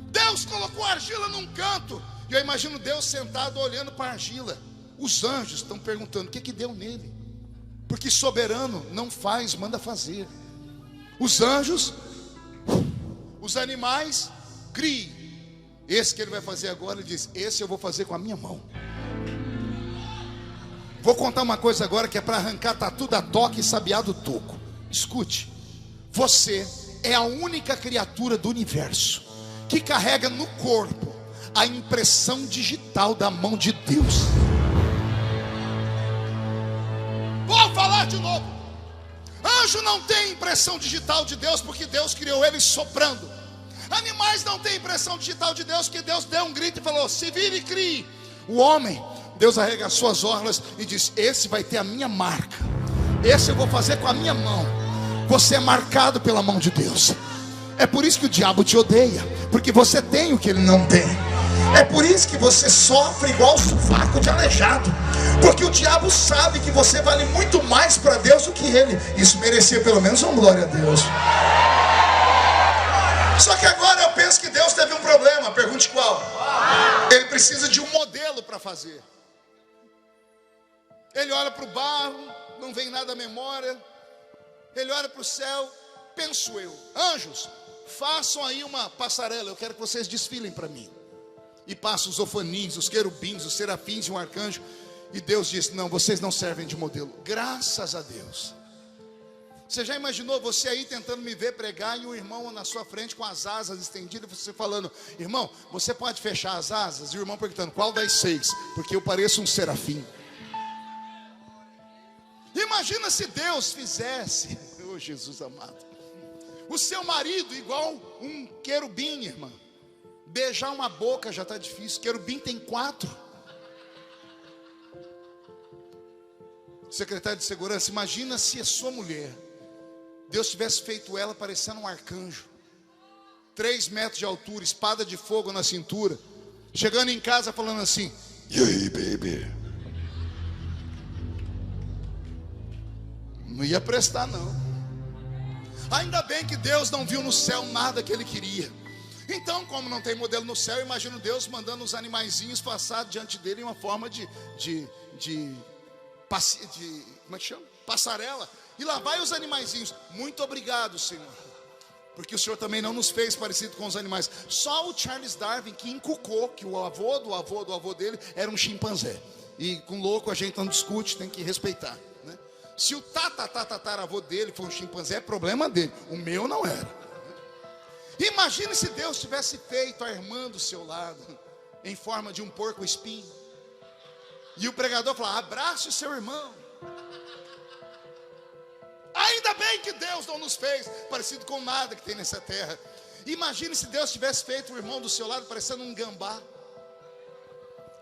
Deus colocou a argila num canto. E eu imagino Deus sentado olhando para a argila. Os anjos estão perguntando: o que deu nele? Porque soberano não faz, manda fazer. Os anjos, os animais, crie. Esse que ele vai fazer agora, ele diz: esse eu vou fazer com a minha mão. Vou contar uma coisa agora que é para arrancar tatu da toca e sabiá do toco. Escute. Você é a única criatura do universo que carrega no corpo a impressão digital da mão de Deus. Vou falar de novo. Anjo não tem impressão digital de Deus, porque Deus criou eles soprando. Animais não têm impressão digital de Deus, porque Deus deu um grito e falou: se vire e crie. O homem, Deus arregaçou as orlas e disse: esse vai ter a minha marca, esse eu vou fazer com a minha mão. Você é marcado pela mão de Deus. É por isso que o diabo te odeia, porque você tem o que ele não tem. É por isso que você sofre igual o sovaco de aleijado, porque o diabo sabe que você vale muito mais para Deus do que ele. Isso merecia pelo menos uma glória a Deus. Só que agora eu penso que Deus teve um problema. Pergunte qual? Ele precisa de um modelo para fazer. Ele olha para o barro, não vem nada à memória. Ele olha para o céu, penso eu: anjos, façam aí uma passarela, eu quero que vocês desfilem para mim. E passa os ofanis, os querubins, os serafins e um arcanjo. E Deus disse: não, vocês não servem de modelo. Graças a Deus. Você já imaginou você aí tentando me ver pregar e o irmão na sua frente com as asas estendidas, você falando: irmão, você pode fechar as asas? E o irmão perguntando: qual das 6? Porque eu pareço um serafim. Imagina se Deus fizesse, oh Jesus amado, o seu marido igual um querubim, irmã. Beijar uma boca já está difícil, querubim tem 4. Secretário de segurança, imagina se a sua mulher, Deus tivesse feito ela parecendo um arcanjo, 3 metros de altura, espada de fogo na cintura, chegando em casa falando assim: e aí, baby? Não ia prestar não. Ainda bem que Deus não viu no céu nada que Ele queria. Então, como não tem modelo no céu, imagino Deus mandando os animaizinhos passar diante dele em uma forma de como é que chama? Passarela. E lá vai os animaizinhos. Muito obrigado, Senhor, porque o Senhor também não nos fez parecido com os animais. Só o Charles Darwin que encucou que o avô do avô do avô dele era um chimpanzé. E com louco a gente não discute, tem que respeitar, né? Se o tataravô dele foi um chimpanzé, é problema dele. O meu não era. Imagine se Deus tivesse feito a irmã do seu lado em forma de um porco-espinho. E o pregador falar: abrace o seu irmão. Ainda bem que Deus não nos fez parecido com nada que tem nessa terra. Imagine se Deus tivesse feito o irmão do seu lado parecendo um gambá.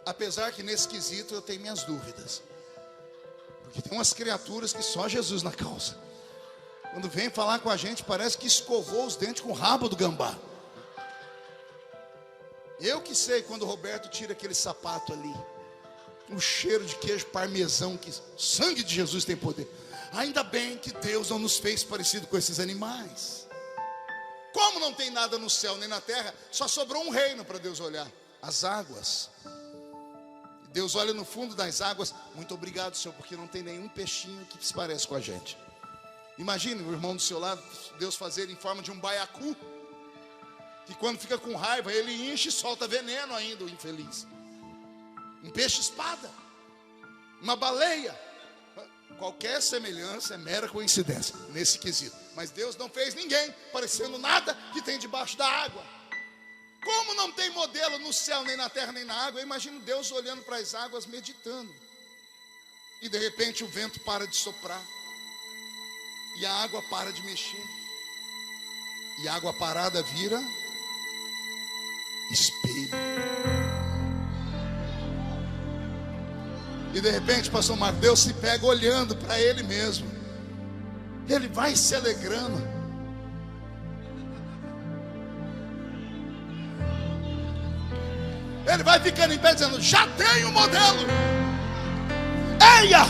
Apesar que nesse quesito eu tenho minhas dúvidas, porque tem umas criaturas que só Jesus na causa. Quando vem falar com a gente, parece que escovou os dentes com o rabo do gambá. Eu que sei quando o Roberto tira aquele sapato ali, o cheiro de queijo parmesão, que sangue de Jesus tem poder. Ainda bem que Deus não nos fez parecido com esses animais. Como não tem nada no céu nem na terra, só sobrou um reino para Deus olhar: as águas. Deus olha no fundo das águas: muito obrigado, Senhor, porque não tem nenhum peixinho que se parece com a gente. Imagine o irmão do seu lado, Deus fazer em forma de um baiacu, que quando fica com raiva ele enche e solta veneno ainda, o infeliz. Um peixe-espada, uma baleia. Qualquer semelhança é mera coincidência nesse quesito. Mas Deus não fez ninguém parecendo nada que tem debaixo da água. Como não tem modelo no céu, nem na terra, nem na água, eu imagino Deus olhando para as águas, meditando. E de repente o vento para de soprar, e a água para de mexer, e a água parada vira espelho. E de repente, pastor Marcos, Deus se pega olhando para Ele mesmo. Ele vai se alegrando. Ele vai ficando em pé dizendo: já tenho o modelo. Eia,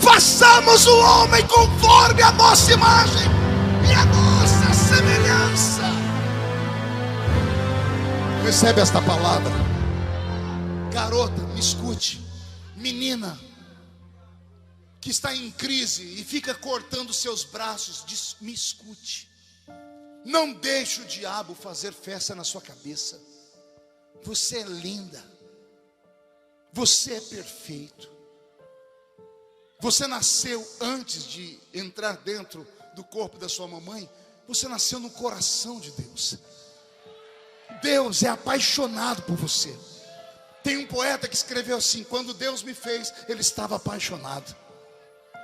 façamos o homem conforme a nossa imagem e a nossa semelhança. Recebe esta palavra. Garota, me escute. Menina que está em crise e fica cortando seus braços, me escute. Não deixe o diabo fazer festa na sua cabeça. Você é linda. Você é perfeito. Você nasceu antes de entrar dentro do corpo da sua mamãe. Você nasceu no coração de Deus. Deus é apaixonado por você. Tem um poeta que escreveu assim: quando Deus me fez, Ele estava apaixonado.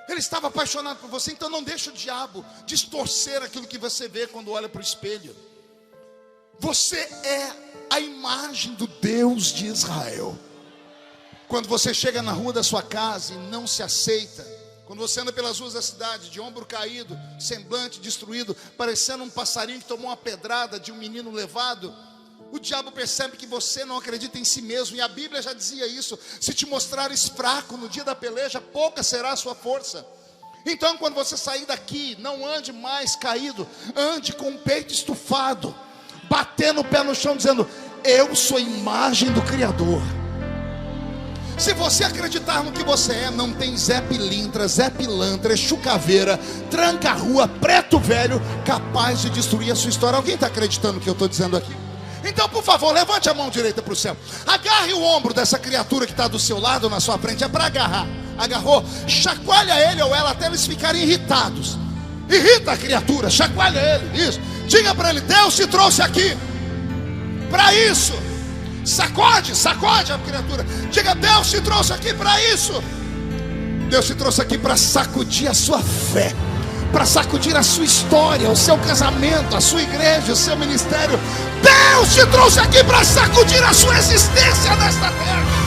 Ele estava apaixonado por você. Então não deixe o diabo distorcer aquilo que você vê quando olha para o espelho. Você é a imagem do Deus de Israel. Quando você chega na rua da sua casa e não se aceita, quando você anda pelas ruas da cidade de ombro caído, semblante destruído, parecendo um passarinho que tomou uma pedrada de um menino levado, o diabo percebe que você não acredita em si mesmo. E a Bíblia já dizia isso: se te mostrares fraco no dia da peleja, pouca será a sua força. Então quando você sair daqui, não ande mais caído, ande com o peito estufado, batendo o pé no chão, dizendo: eu sou imagem do Criador. Se você acreditar no que você é, não tem Zé Pilintra, Zé Pilantra, Exu Caveira, Tranca-Rua, Preto Velho capaz de destruir a sua história. Alguém está acreditando no que eu estou dizendo aqui? Então, por favor, levante a mão direita para o céu. Agarre o ombro dessa criatura que está do seu lado, na sua frente. É para agarrar. Agarrou, chacoalha ele ou ela até eles ficarem irritados. Irrita a criatura, chacoalha ele. Isso. Diga para ele: Deus te trouxe aqui para isso. Sacode a criatura. Diga: Deus te trouxe aqui para isso. Deus te trouxe aqui para sacudir a sua fé, para sacudir a sua história, o seu casamento, a sua igreja, o seu ministério. Deus te trouxe aqui para sacudir a sua existência nesta terra.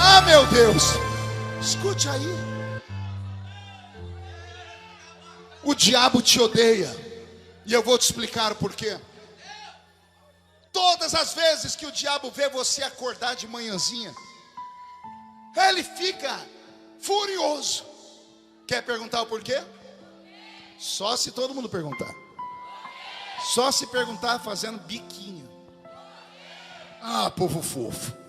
Ah, meu Deus, escute aí. O diabo te odeia, e eu vou te explicar o porquê. Todas as vezes que o diabo vê você acordar de manhãzinha, ele fica furioso. Quer perguntar o porquê? Só se todo mundo perguntar. Só se perguntar fazendo biquinho. Ah, povo fofo.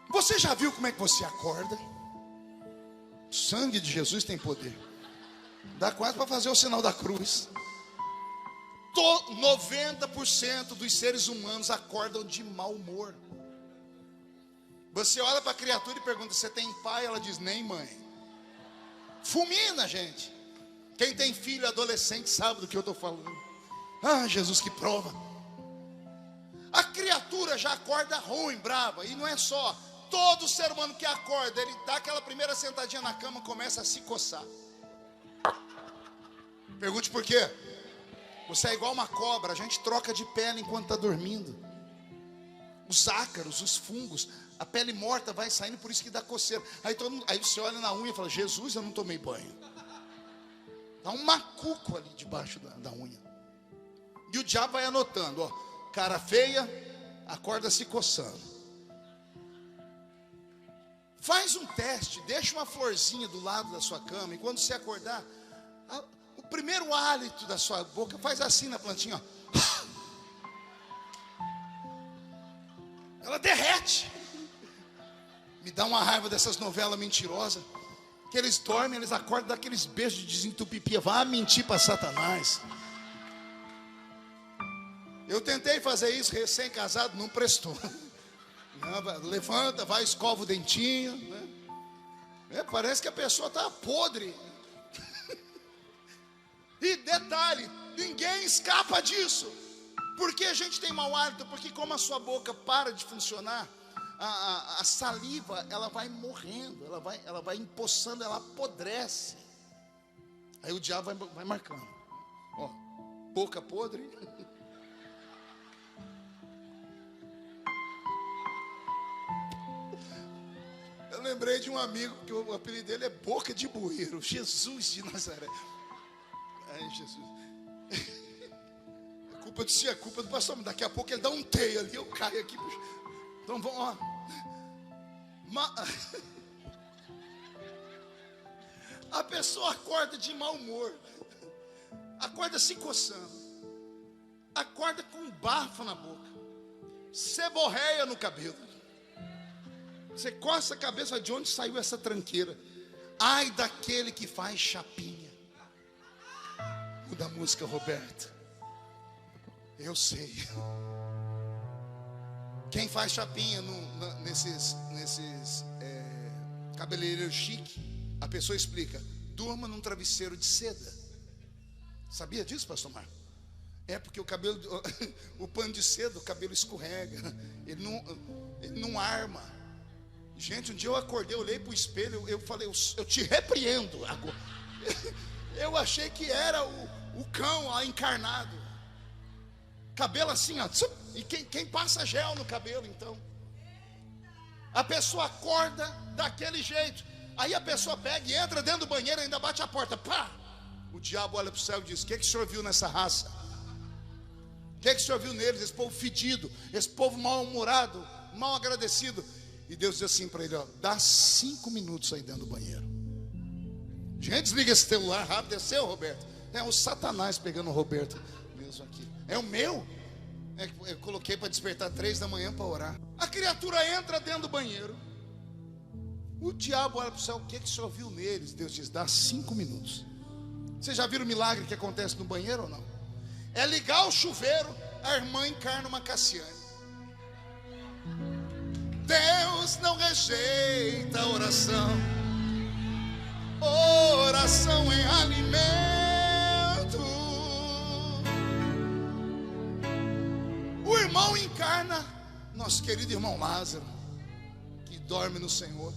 Você já viu como é que você acorda? O sangue de Jesus tem poder. Dá quase para fazer o sinal da cruz. 90% dos seres humanos acordam de mau humor. Você olha para a criatura e pergunta: você tem pai? Ela diz: nem mãe. Fulmina, gente. Quem tem filho adolescente sabe do que eu estou falando. Ah, Jesus, que prova. A criatura já acorda ruim, brava. E não é só. Todo ser humano que acorda, ele dá aquela primeira sentadinha na cama, começa a se coçar. Pergunte por quê? Você é igual uma cobra, a gente troca de pele enquanto está dormindo. Os ácaros, os fungos, a pele morta vai saindo, por isso que dá coceira. Aí você olha na unha e fala: Jesus, eu não tomei banho. Dá um macuco ali debaixo da unha. E o diabo vai anotando, ó, cara feia, acorda se coçando. Faz um teste, deixa uma florzinha do lado da sua cama, e quando você acordar, o primeiro hálito da sua boca, faz assim na plantinha, ó. Ela derrete. Me dá uma raiva dessas novelas mentirosas, que eles dormem, eles acordam, dão aqueles beijos de desentupipia. Vá mentir para Satanás. Eu tentei fazer isso recém-casado, não prestou. Não, levanta, vai, escova o dentinho, né? Parece que a pessoa está podre. E detalhe, ninguém escapa disso. Por que a gente tem mau hálito? Porque como a sua boca para de funcionar, a saliva, ela vai morrendo, ela vai empoçando, ela apodrece. Aí o diabo vai marcando. Ó, boca podre. Eu lembrei de um amigo que o apelido dele é Boca de Bueiro. Jesus de Nazaré. Ai, Jesus. A culpa de si, a culpa do pastor. Daqui a pouco ele dá um teio ali, eu caio aqui. Então vamos, ó. A pessoa acorda de mau humor, acorda se coçando, acorda com um bafo na boca, seborreia no cabelo. Você coça a cabeça, de onde saiu essa tranqueira? Ai daquele que faz chapinha. Muda a música, Roberto. Eu sei. Quem faz chapinha nesses cabeleireiros chique, a pessoa explica: durma num travesseiro de seda. Sabia disso, pastor Marco? É porque o cabelo, o pano de seda, o cabelo escorrega, ele não arma. Gente, um dia eu acordei, eu olhei para o espelho, eu falei: eu te repreendo agora. Eu achei que era o cão lá encarnado. Cabelo assim, ó. E quem passa gel no cabelo, então? A pessoa acorda daquele jeito. Aí a pessoa pega e entra dentro do banheiro e ainda bate a porta. Pá! O diabo olha para o céu e diz: o que o senhor viu nessa raça? O que o senhor viu neles? Esse povo fedido, esse povo mal-humorado, mal agradecido. E Deus diz assim para ele: ó, dá 5 minutos aí dentro do banheiro. Gente, desliga esse celular rápido. É seu, Roberto? É o Satanás pegando o Roberto mesmo aqui. É o meu? Eu coloquei para despertar 3 da manhã para orar. A criatura entra dentro do banheiro. O diabo olha para o céu: o que o senhor viu neles? Deus diz: dá 5 minutos. Vocês já viram o milagre que acontece no banheiro ou não? É ligar o chuveiro, a irmã encarna uma Cassiane. Deus não rejeita a oração. Oração é alimento. O irmão encarna nosso querido irmão Lázaro, que dorme no Senhor.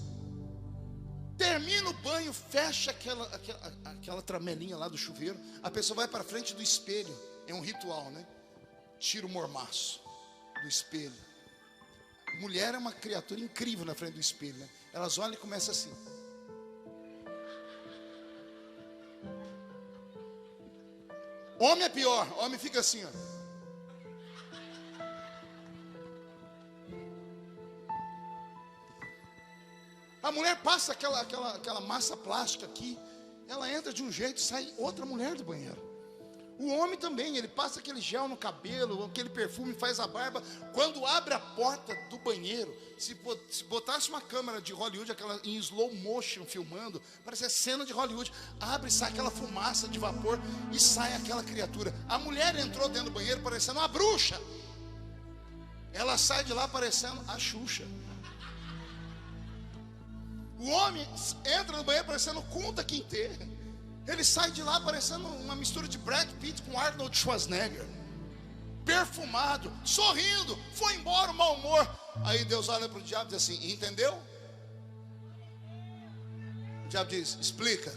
Termina o banho, fecha aquela tramelinha lá do chuveiro. A pessoa vai para frente do espelho. É um ritual, né? Tira o mormaço do espelho. Mulher é uma criatura incrível na frente do espelho, né? Elas olham e começam assim. Homem é pior. Homem fica assim, ó. A mulher passa aquela massa plástica aqui. Ela entra de um jeito e sai outra mulher do banheiro. O homem também, ele passa aquele gel no cabelo, aquele perfume, faz a barba. Quando abre a porta do banheiro, se botasse uma câmera de Hollywood, aquela em slow motion filmando, parece cena de Hollywood, abre e sai aquela fumaça de vapor e sai aquela criatura. A mulher entrou dentro do banheiro parecendo uma bruxa. Ela sai de lá parecendo a Xuxa. O homem entra no banheiro parecendo Kunta Kinte. Ele sai de lá parecendo uma mistura de Brad Pitt com Arnold Schwarzenegger. Perfumado, sorrindo, foi embora o mau humor. Aí Deus olha para o diabo e diz assim: entendeu? O diabo diz: explica.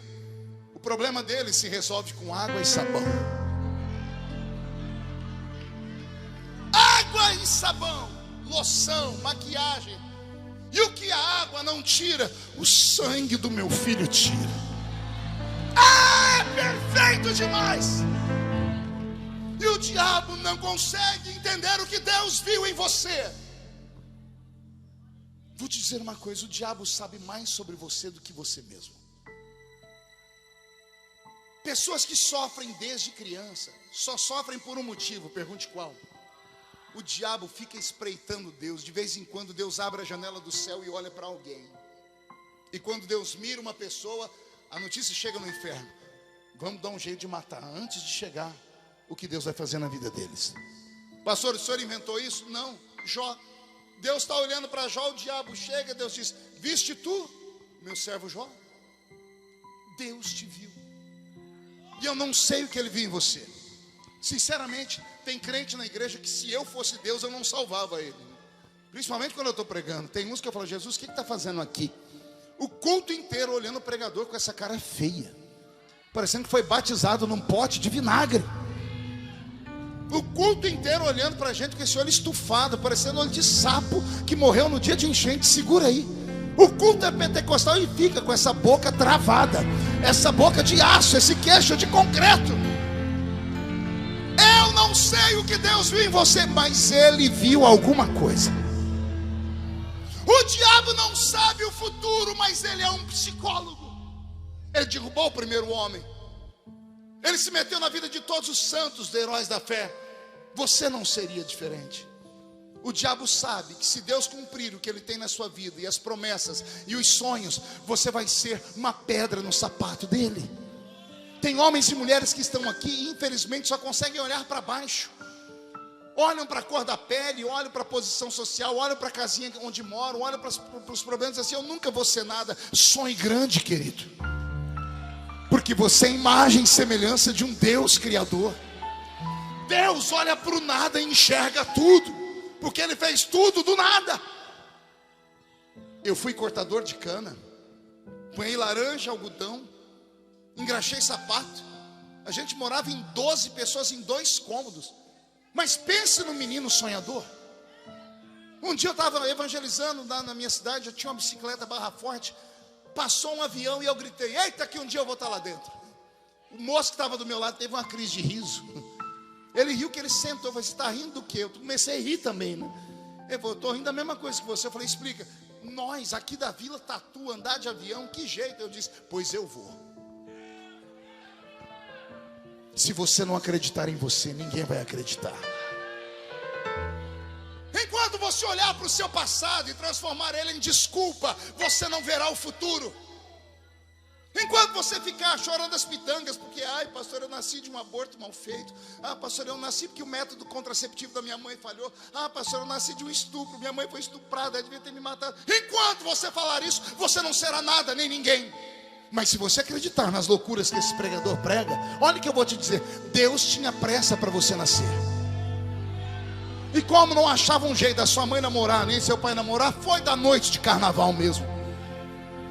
O problema dele se resolve com água e sabão. Água e sabão, loção, maquiagem. E o que a água não tira, o sangue do meu filho tira. Ah, perfeito demais! E o diabo não consegue entender o que Deus viu em você. Vou te dizer uma coisa: o diabo sabe mais sobre você do que você mesmo. Pessoas que sofrem desde criança só sofrem por um motivo, pergunte qual. O diabo fica espreitando Deus. De vez em quando Deus abre a janela do céu e olha para alguém. E quando Deus mira uma pessoa, a notícia chega no inferno. Vamos dar um jeito de matar antes de chegar o que Deus vai fazer na vida deles. Pastor, o senhor inventou isso? Não, Jó. Deus está olhando para Jó, o diabo chega, Deus diz: viste tu, meu servo Jó? Deus te viu. E eu não sei o que ele viu em você. Sinceramente, tem crente na igreja que se eu fosse Deus, eu não salvava ele. Principalmente quando eu estou pregando. Tem uns que eu falo: Jesus, o que está fazendo aqui? O culto inteiro olhando o pregador com essa cara feia, parecendo que foi batizado num pote de vinagre. O culto inteiro olhando para a gente com esse olho estufado, parecendo olho de sapo que morreu no dia de enchente. Segura aí. O culto é pentecostal e fica com essa boca travada, essa boca de aço, esse queixo de concreto. Eu não sei o que Deus viu em você, mas Ele viu alguma coisa. O diabo não sabe o futuro, mas ele é um psicólogo. Ele derrubou o primeiro homem. Ele se meteu na vida de todos os santos, de heróis da fé. Você não seria diferente. O diabo sabe que se Deus cumprir o que Ele tem na sua vida, e as promessas e os sonhos, você vai ser uma pedra no sapato dele. Tem homens e mulheres que estão aqui e infelizmente só conseguem olhar para baixo. Olham para a cor da pele, olham para a posição social, olham para a casinha onde moram, olham para os problemas assim: eu nunca vou ser nada. Sonhe grande, querido. Porque você é imagem e semelhança de um Deus criador. Deus olha para o nada e enxerga tudo, porque Ele fez tudo do nada. Eu fui cortador de cana, punhei laranja, algodão, engraxei sapato. A gente morava em 12 pessoas em 2 cômodos. Mas pense no menino sonhador. Um dia eu estava evangelizando lá na minha cidade, eu tinha uma bicicleta Barra Forte. Passou um avião e eu gritei: eita, que um dia eu vou estar lá dentro. O moço que estava do meu lado teve uma crise de riso. Ele riu, que ele sentou. Eu falei: você está rindo do quê? Eu comecei a rir também, né? Ele falou: estou rindo da mesma coisa que você. Eu falei: explica. Nós aqui da Vila Tatu, andar de avião, que jeito? Eu disse: pois eu vou. Se você não acreditar em você, ninguém vai acreditar. Enquanto você olhar para o seu passado e transformar ele em desculpa, você não verá o futuro. Enquanto você ficar chorando as pitangas, porque, ai, pastor, eu nasci de um aborto mal feito. Ah, pastor, eu nasci porque o método contraceptivo da minha mãe falhou. Ah, pastor, eu nasci de um estupro, minha mãe foi estuprada, ela devia ter me matado. Enquanto você falar isso, você não será nada, nem ninguém. Mas se você acreditar nas loucuras que esse pregador prega, olha o que eu vou te dizer: Deus tinha pressa para você nascer. E como não achava um jeito da sua mãe namorar, nem seu pai namorar, foi da noite de carnaval mesmo.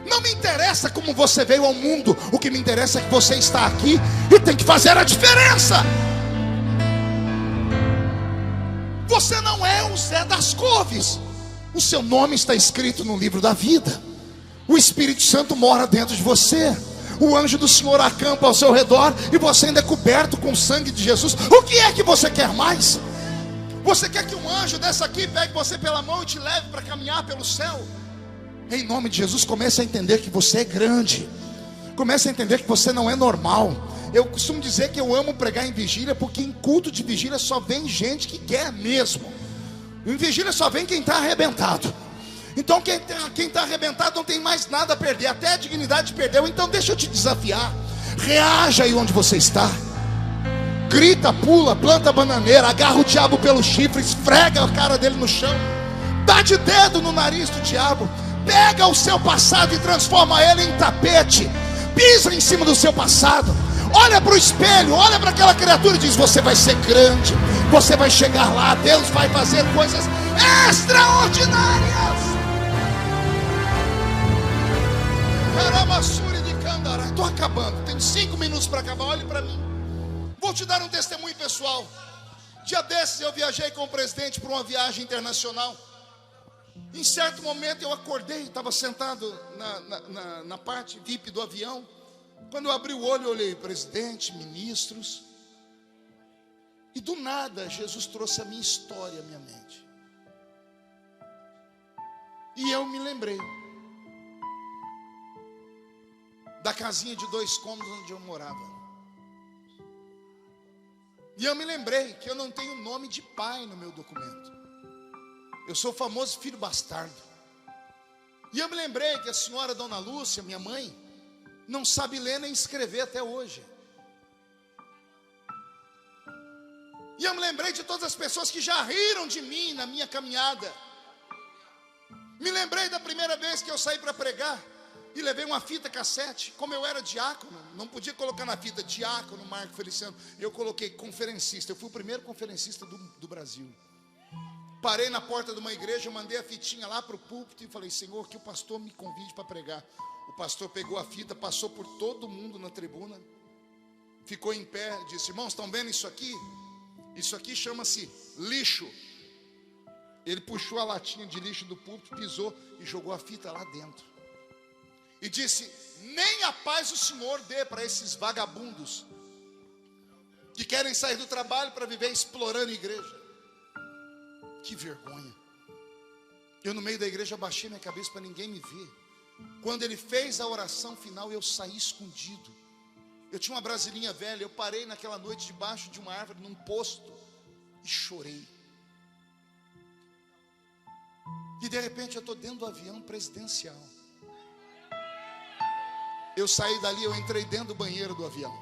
Não me interessa como você veio ao mundo, o que me interessa é que você está aqui e tem que fazer a diferença. Você não é o Zé das Couves. O seu nome está escrito no livro da vida. O Espírito Santo mora dentro de você. O anjo do Senhor acampa ao seu redor e você ainda é coberto com o sangue de Jesus. O que é que você quer mais? Você quer que um anjo dessa aqui pegue você pela mão e te leve para caminhar pelo céu? Em nome de Jesus, comece a entender que você é grande. Comece a entender que você não é normal. Eu costumo dizer que eu amo pregar em vigília, porque em culto de vigília só vem gente que quer mesmo. Em vigília só vem quem está arrebentado. Então quem está arrebentado não tem mais nada a perder, até a dignidade perdeu. Então deixa eu te desafiar. Reaja aí onde você está. Grita, pula, planta bananeira, agarra o diabo pelo chifre, esfrega a cara dele no chão, dá de dedo no nariz do diabo. Pega o seu passado e transforma ele em tapete. Pisa em cima do seu passado. Olha para o espelho, olha para aquela criatura e diz: você vai ser grande, você vai chegar lá, Deus vai fazer coisas extraordinárias. Caramassuri de Candará. Estou acabando, tenho 5 minutos para acabar. Olhe para mim. Vou te dar um testemunho pessoal. Dia desses eu viajei com o presidente para uma viagem internacional. Em certo momento eu acordei, estava sentado na parte VIP do avião. Quando eu abri o olho, eu olhei presidente, ministros. E do nada, Jesus trouxe a minha história à minha mente. E eu me lembrei da casinha de 2 cômodos onde eu morava. E eu me lembrei que eu não tenho nome de pai no meu documento. Eu sou o famoso filho bastardo. E eu me lembrei que a senhora Dona Lúcia, minha mãe, não sabe ler nem escrever até hoje. E eu me lembrei de todas as pessoas que já riram de mim na minha caminhada. Me lembrei da primeira vez que eu saí para pregar e levei uma fita cassete. Como eu era diácono, não podia colocar na fita diácono Marco Feliciano. Eu coloquei conferencista. Eu fui o primeiro conferencista do Brasil. Parei na porta de uma igreja, mandei a fitinha lá para o púlpito e falei: Senhor, que o pastor me convide para pregar. O pastor pegou a fita, passou por todo mundo na tribuna, ficou em pé, disse: irmãos, estão vendo isso aqui? Isso aqui chama-se lixo. Ele puxou a latinha de lixo do púlpito, pisou e jogou a fita lá dentro. E disse: nem a paz o Senhor dê para esses vagabundos que querem sair do trabalho para viver explorando a igreja. Que vergonha. Eu no meio da igreja baixei minha cabeça para ninguém me ver. Quando ele fez a oração final, eu saí escondido. Eu tinha uma brasilinha velha. Eu parei naquela noite debaixo de uma árvore, num posto, e chorei. E de repente eu estou dentro do avião presidencial. Eu saí dali, eu entrei dentro do banheiro do avião.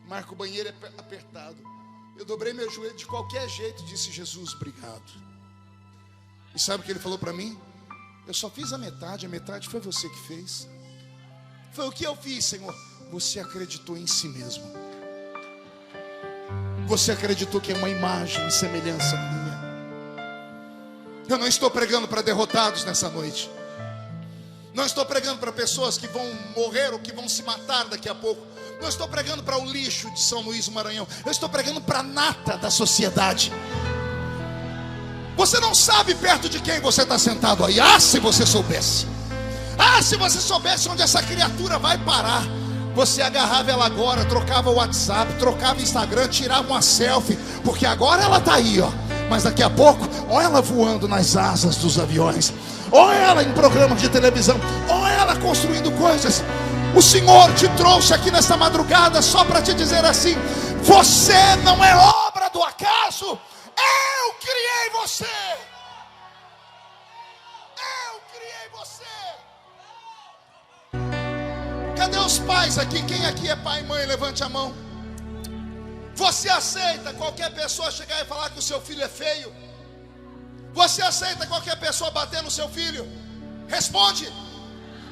Marco, o banheiro é apertado. Eu dobrei meu joelho de qualquer jeito e disse: Jesus, obrigado. E sabe o que ele falou para mim? Eu só fiz a metade foi você que fez. Foi o que eu fiz, Senhor. Você acreditou em si mesmo. Você acreditou que é uma imagem e semelhança minha. Eu não estou pregando para derrotados nessa noite. Não estou pregando para pessoas que vão morrer ou que vão se matar daqui a pouco. Não estou pregando para o lixo de São Luís do Maranhão. Eu estou pregando para a nata da sociedade. Você não sabe perto de quem você está sentado aí. Ah, se você soubesse. Ah, se você soubesse onde essa criatura vai parar. Você agarrava ela agora, trocava o WhatsApp, trocava o Instagram, tirava uma selfie. Porque agora ela está aí, ó. Mas daqui a pouco, olha ela voando nas asas dos aviões. Olha ela em programas de televisão. Olha ela construindo coisas. O Senhor te trouxe aqui nesta madrugada só para te dizer assim: você não é obra do acaso. Eu criei você. Eu criei você. Cadê os pais aqui? Quem aqui é pai e mãe? Levante a mão. Você aceita qualquer pessoa chegar e falar que o seu filho é feio? Você aceita qualquer pessoa bater no seu filho? Responde.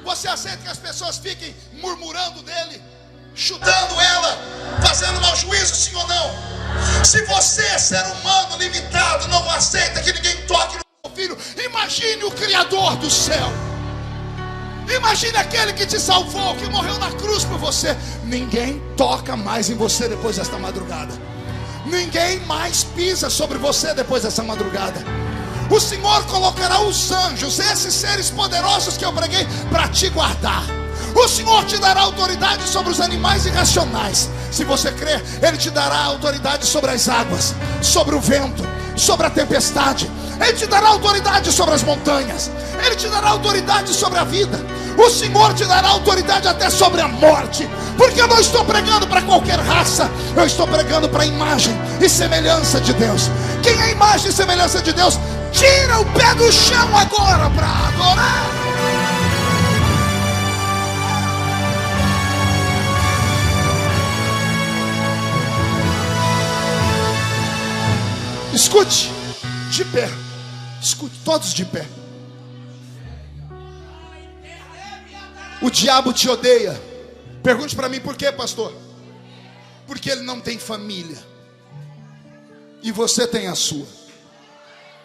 Você aceita que as pessoas fiquem murmurando dele, chutando ela, fazendo mau juízo, sim ou não? Se você, ser humano limitado, não aceita que ninguém toque no seu filho, imagine o Criador do céu. Imagine aquele que te salvou, que morreu na cruz por você. Ninguém toca mais em você depois desta madrugada. Ninguém mais pisa sobre você depois dessa madrugada. O Senhor colocará os anjos, esses seres poderosos que eu preguei, para te guardar. O Senhor te dará autoridade sobre os animais irracionais. Se você crer, Ele te dará autoridade sobre as águas, sobre o vento, sobre a tempestade. Ele te dará autoridade sobre as montanhas. Ele te dará autoridade sobre a vida. O Senhor te dará autoridade até sobre a morte. Porque eu não estou pregando para qualquer raça. Eu estou pregando para a imagem e semelhança de Deus. Quem é a imagem e semelhança de Deus, tira o pé do chão agora para adorar. Escute, de pé. Escute, todos de pé. O diabo te odeia. Pergunte para mim por quê, pastor? Porque ele não tem família e você tem a sua.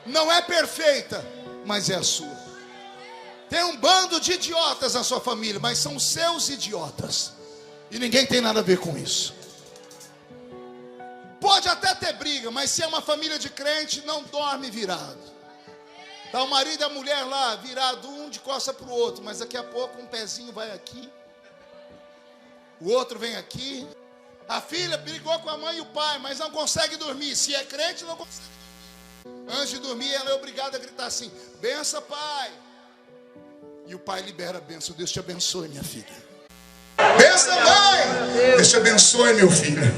Não é perfeita, mas é a sua. Tem um bando de idiotas na sua família, mas são seus idiotas. E ninguém tem nada a ver com isso. Pode até ter briga, mas se é uma família de crente, não dorme virado. Tá o marido e a mulher lá, virado um de costa para o outro, mas daqui a pouco um pezinho vai aqui, o outro vem aqui. A filha brigou com a mãe e o pai, mas não consegue dormir. Se é crente, não consegue dormir. Antes de dormir, ela é obrigada a gritar assim: benção, pai. E o pai libera a benção. Deus te abençoe, minha filha. Benção, mãe. Deus te abençoe, meu filho.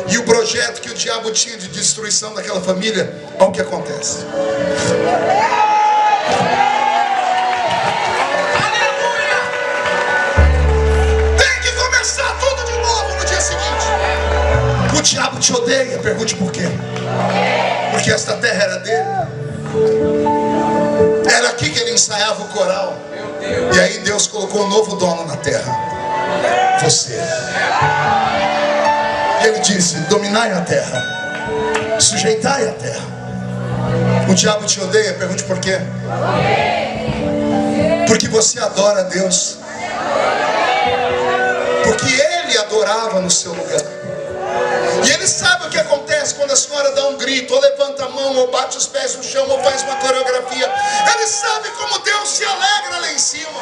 E o projeto que o diabo tinha de destruição daquela família, olha o que acontece. Aleluia! Tem que começar tudo de novo no dia seguinte. O diabo te odeia. Pergunte por quê. Porque esta terra era dele. Era aqui que ele ensaiava o coral. E aí Deus colocou um novo dono na terra. Você. E ele disse: dominai a terra, sujeitai a terra. O diabo te odeia. Pergunte por quê. Porque você adora a Deus. Porque ele adorava no seu lugar. E ele sabe o que acontece quando a senhora dá um grito, ou levanta a mão, ou bate os pés no chão, ou faz uma coreografia. Ele sabe como Deus se alegra lá em cima.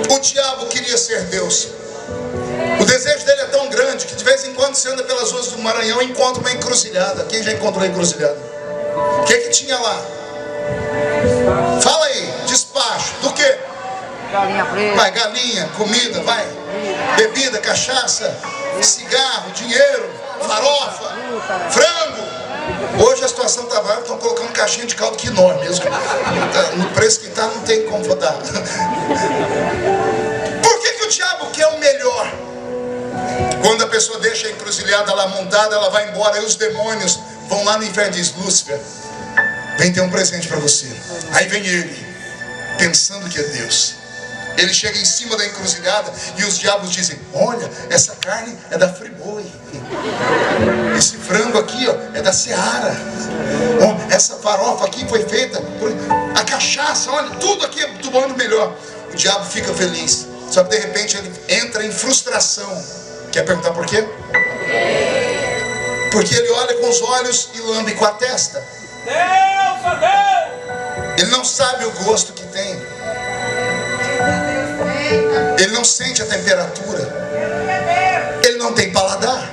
O diabo queria ser Deus. O desejo dele é tão grande que de vez em quando você anda pelas ruas do Maranhão e encontra uma encruzilhada. Quem já encontrou a encruzilhada? O que tinha lá? Fala aí, despacho. Do que? Galinha preta. Vai, galinha, comida, vai. Bebida, cachaça, cigarro, dinheiro, farofa, frango. Hoje a situação está brava, estão colocando caixinha de caldo quinó mesmo. No preço que está, não tem como dar. Por que o diabo quer o melhor? Quando a pessoa deixa a encruzilhada lá montada, ela vai embora, e os demônios vão lá no inferno e diz: Lúcifer, vem ter um presente para você. Aí vem ele, pensando que é Deus. Ele chega em cima da encruzilhada e os diabos dizem: olha, essa carne é da Friboi. Esse frango aqui, ó, é da Seara. Ó, essa farofa aqui foi feita por... A cachaça, olha, tudo aqui é do bom e do melhor. O diabo fica feliz. Só que de repente ele entra em frustração. Quer perguntar por quê? Porque ele olha com os olhos e lambe com a testa. Deus, ó Deus! Ele não sabe o gosto que tem. Ele não sente a temperatura. Ele não tem paladar.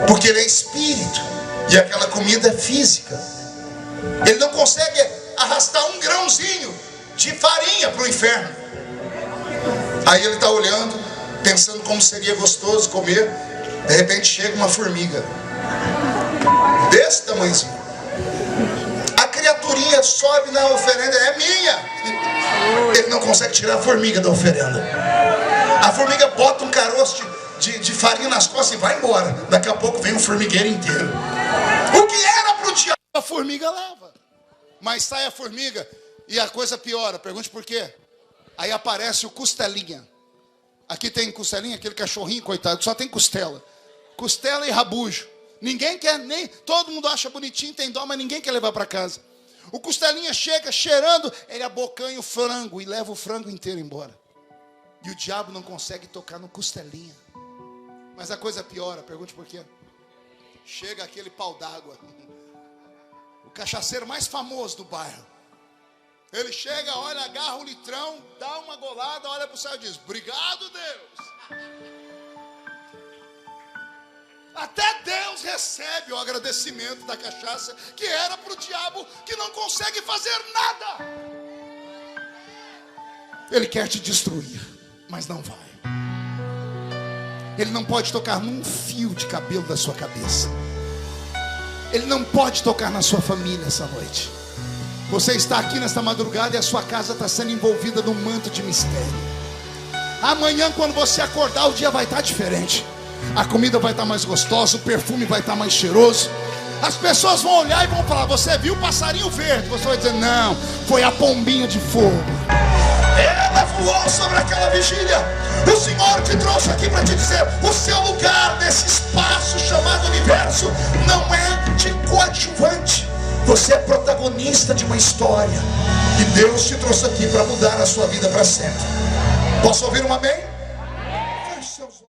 Porque ele é espírito. E aquela comida é física. Ele não consegue arrastar um grãozinho de farinha para o inferno. Aí ele está olhando, pensando como seria gostoso comer. De repente chega uma formiga desse tamanhozinho. A criaturinha sobe na oferenda: é minha. Ele não consegue tirar a formiga da oferenda. A formiga bota um caroço de farinha nas costas e vai embora. Daqui a pouco vem um formigueiro inteiro. O que era pro diabo, a formiga leva. Mas sai a formiga e a coisa piora. Pergunte por quê. Aí aparece o costelinha. Aqui tem costelinha, aquele cachorrinho, coitado, só tem costela. Costela e rabujo. Ninguém quer, nem todo mundo acha bonitinho, tem dó, mas ninguém quer levar para casa. O costelinha chega cheirando, ele abocanha o frango e leva o frango inteiro embora. E o diabo não consegue tocar no costelinha. Mas a coisa piora, pergunte por quê. Chega aquele pau d'água, o cachaceiro mais famoso do bairro. Ele chega, olha, agarra o litrão, dá uma golada, olha para o céu e diz: obrigado, Deus. Até Deus recebe o agradecimento da cachaça, que era para o diabo, que não consegue fazer nada. Ele quer te destruir, mas não vai. Ele não pode tocar num fio de cabelo da sua cabeça. Ele não pode tocar na sua família essa noite. Você está aqui nesta madrugada e a sua casa está sendo envolvida num manto de mistério. Amanhã, quando você acordar, o dia vai estar diferente. A comida vai estar mais gostosa, o perfume vai estar mais cheiroso. As pessoas vão olhar e vão falar: você viu o passarinho verde? Você vai dizer: não, foi a pombinha de fogo. Ela voou sobre aquela vigília. O Senhor te trouxe aqui para te dizer: o seu lugar nesse espaço chamado universo não é de coadjuvante. Você é protagonista de uma história. E Deus te trouxe aqui para mudar a sua vida para sempre. Posso ouvir um amém?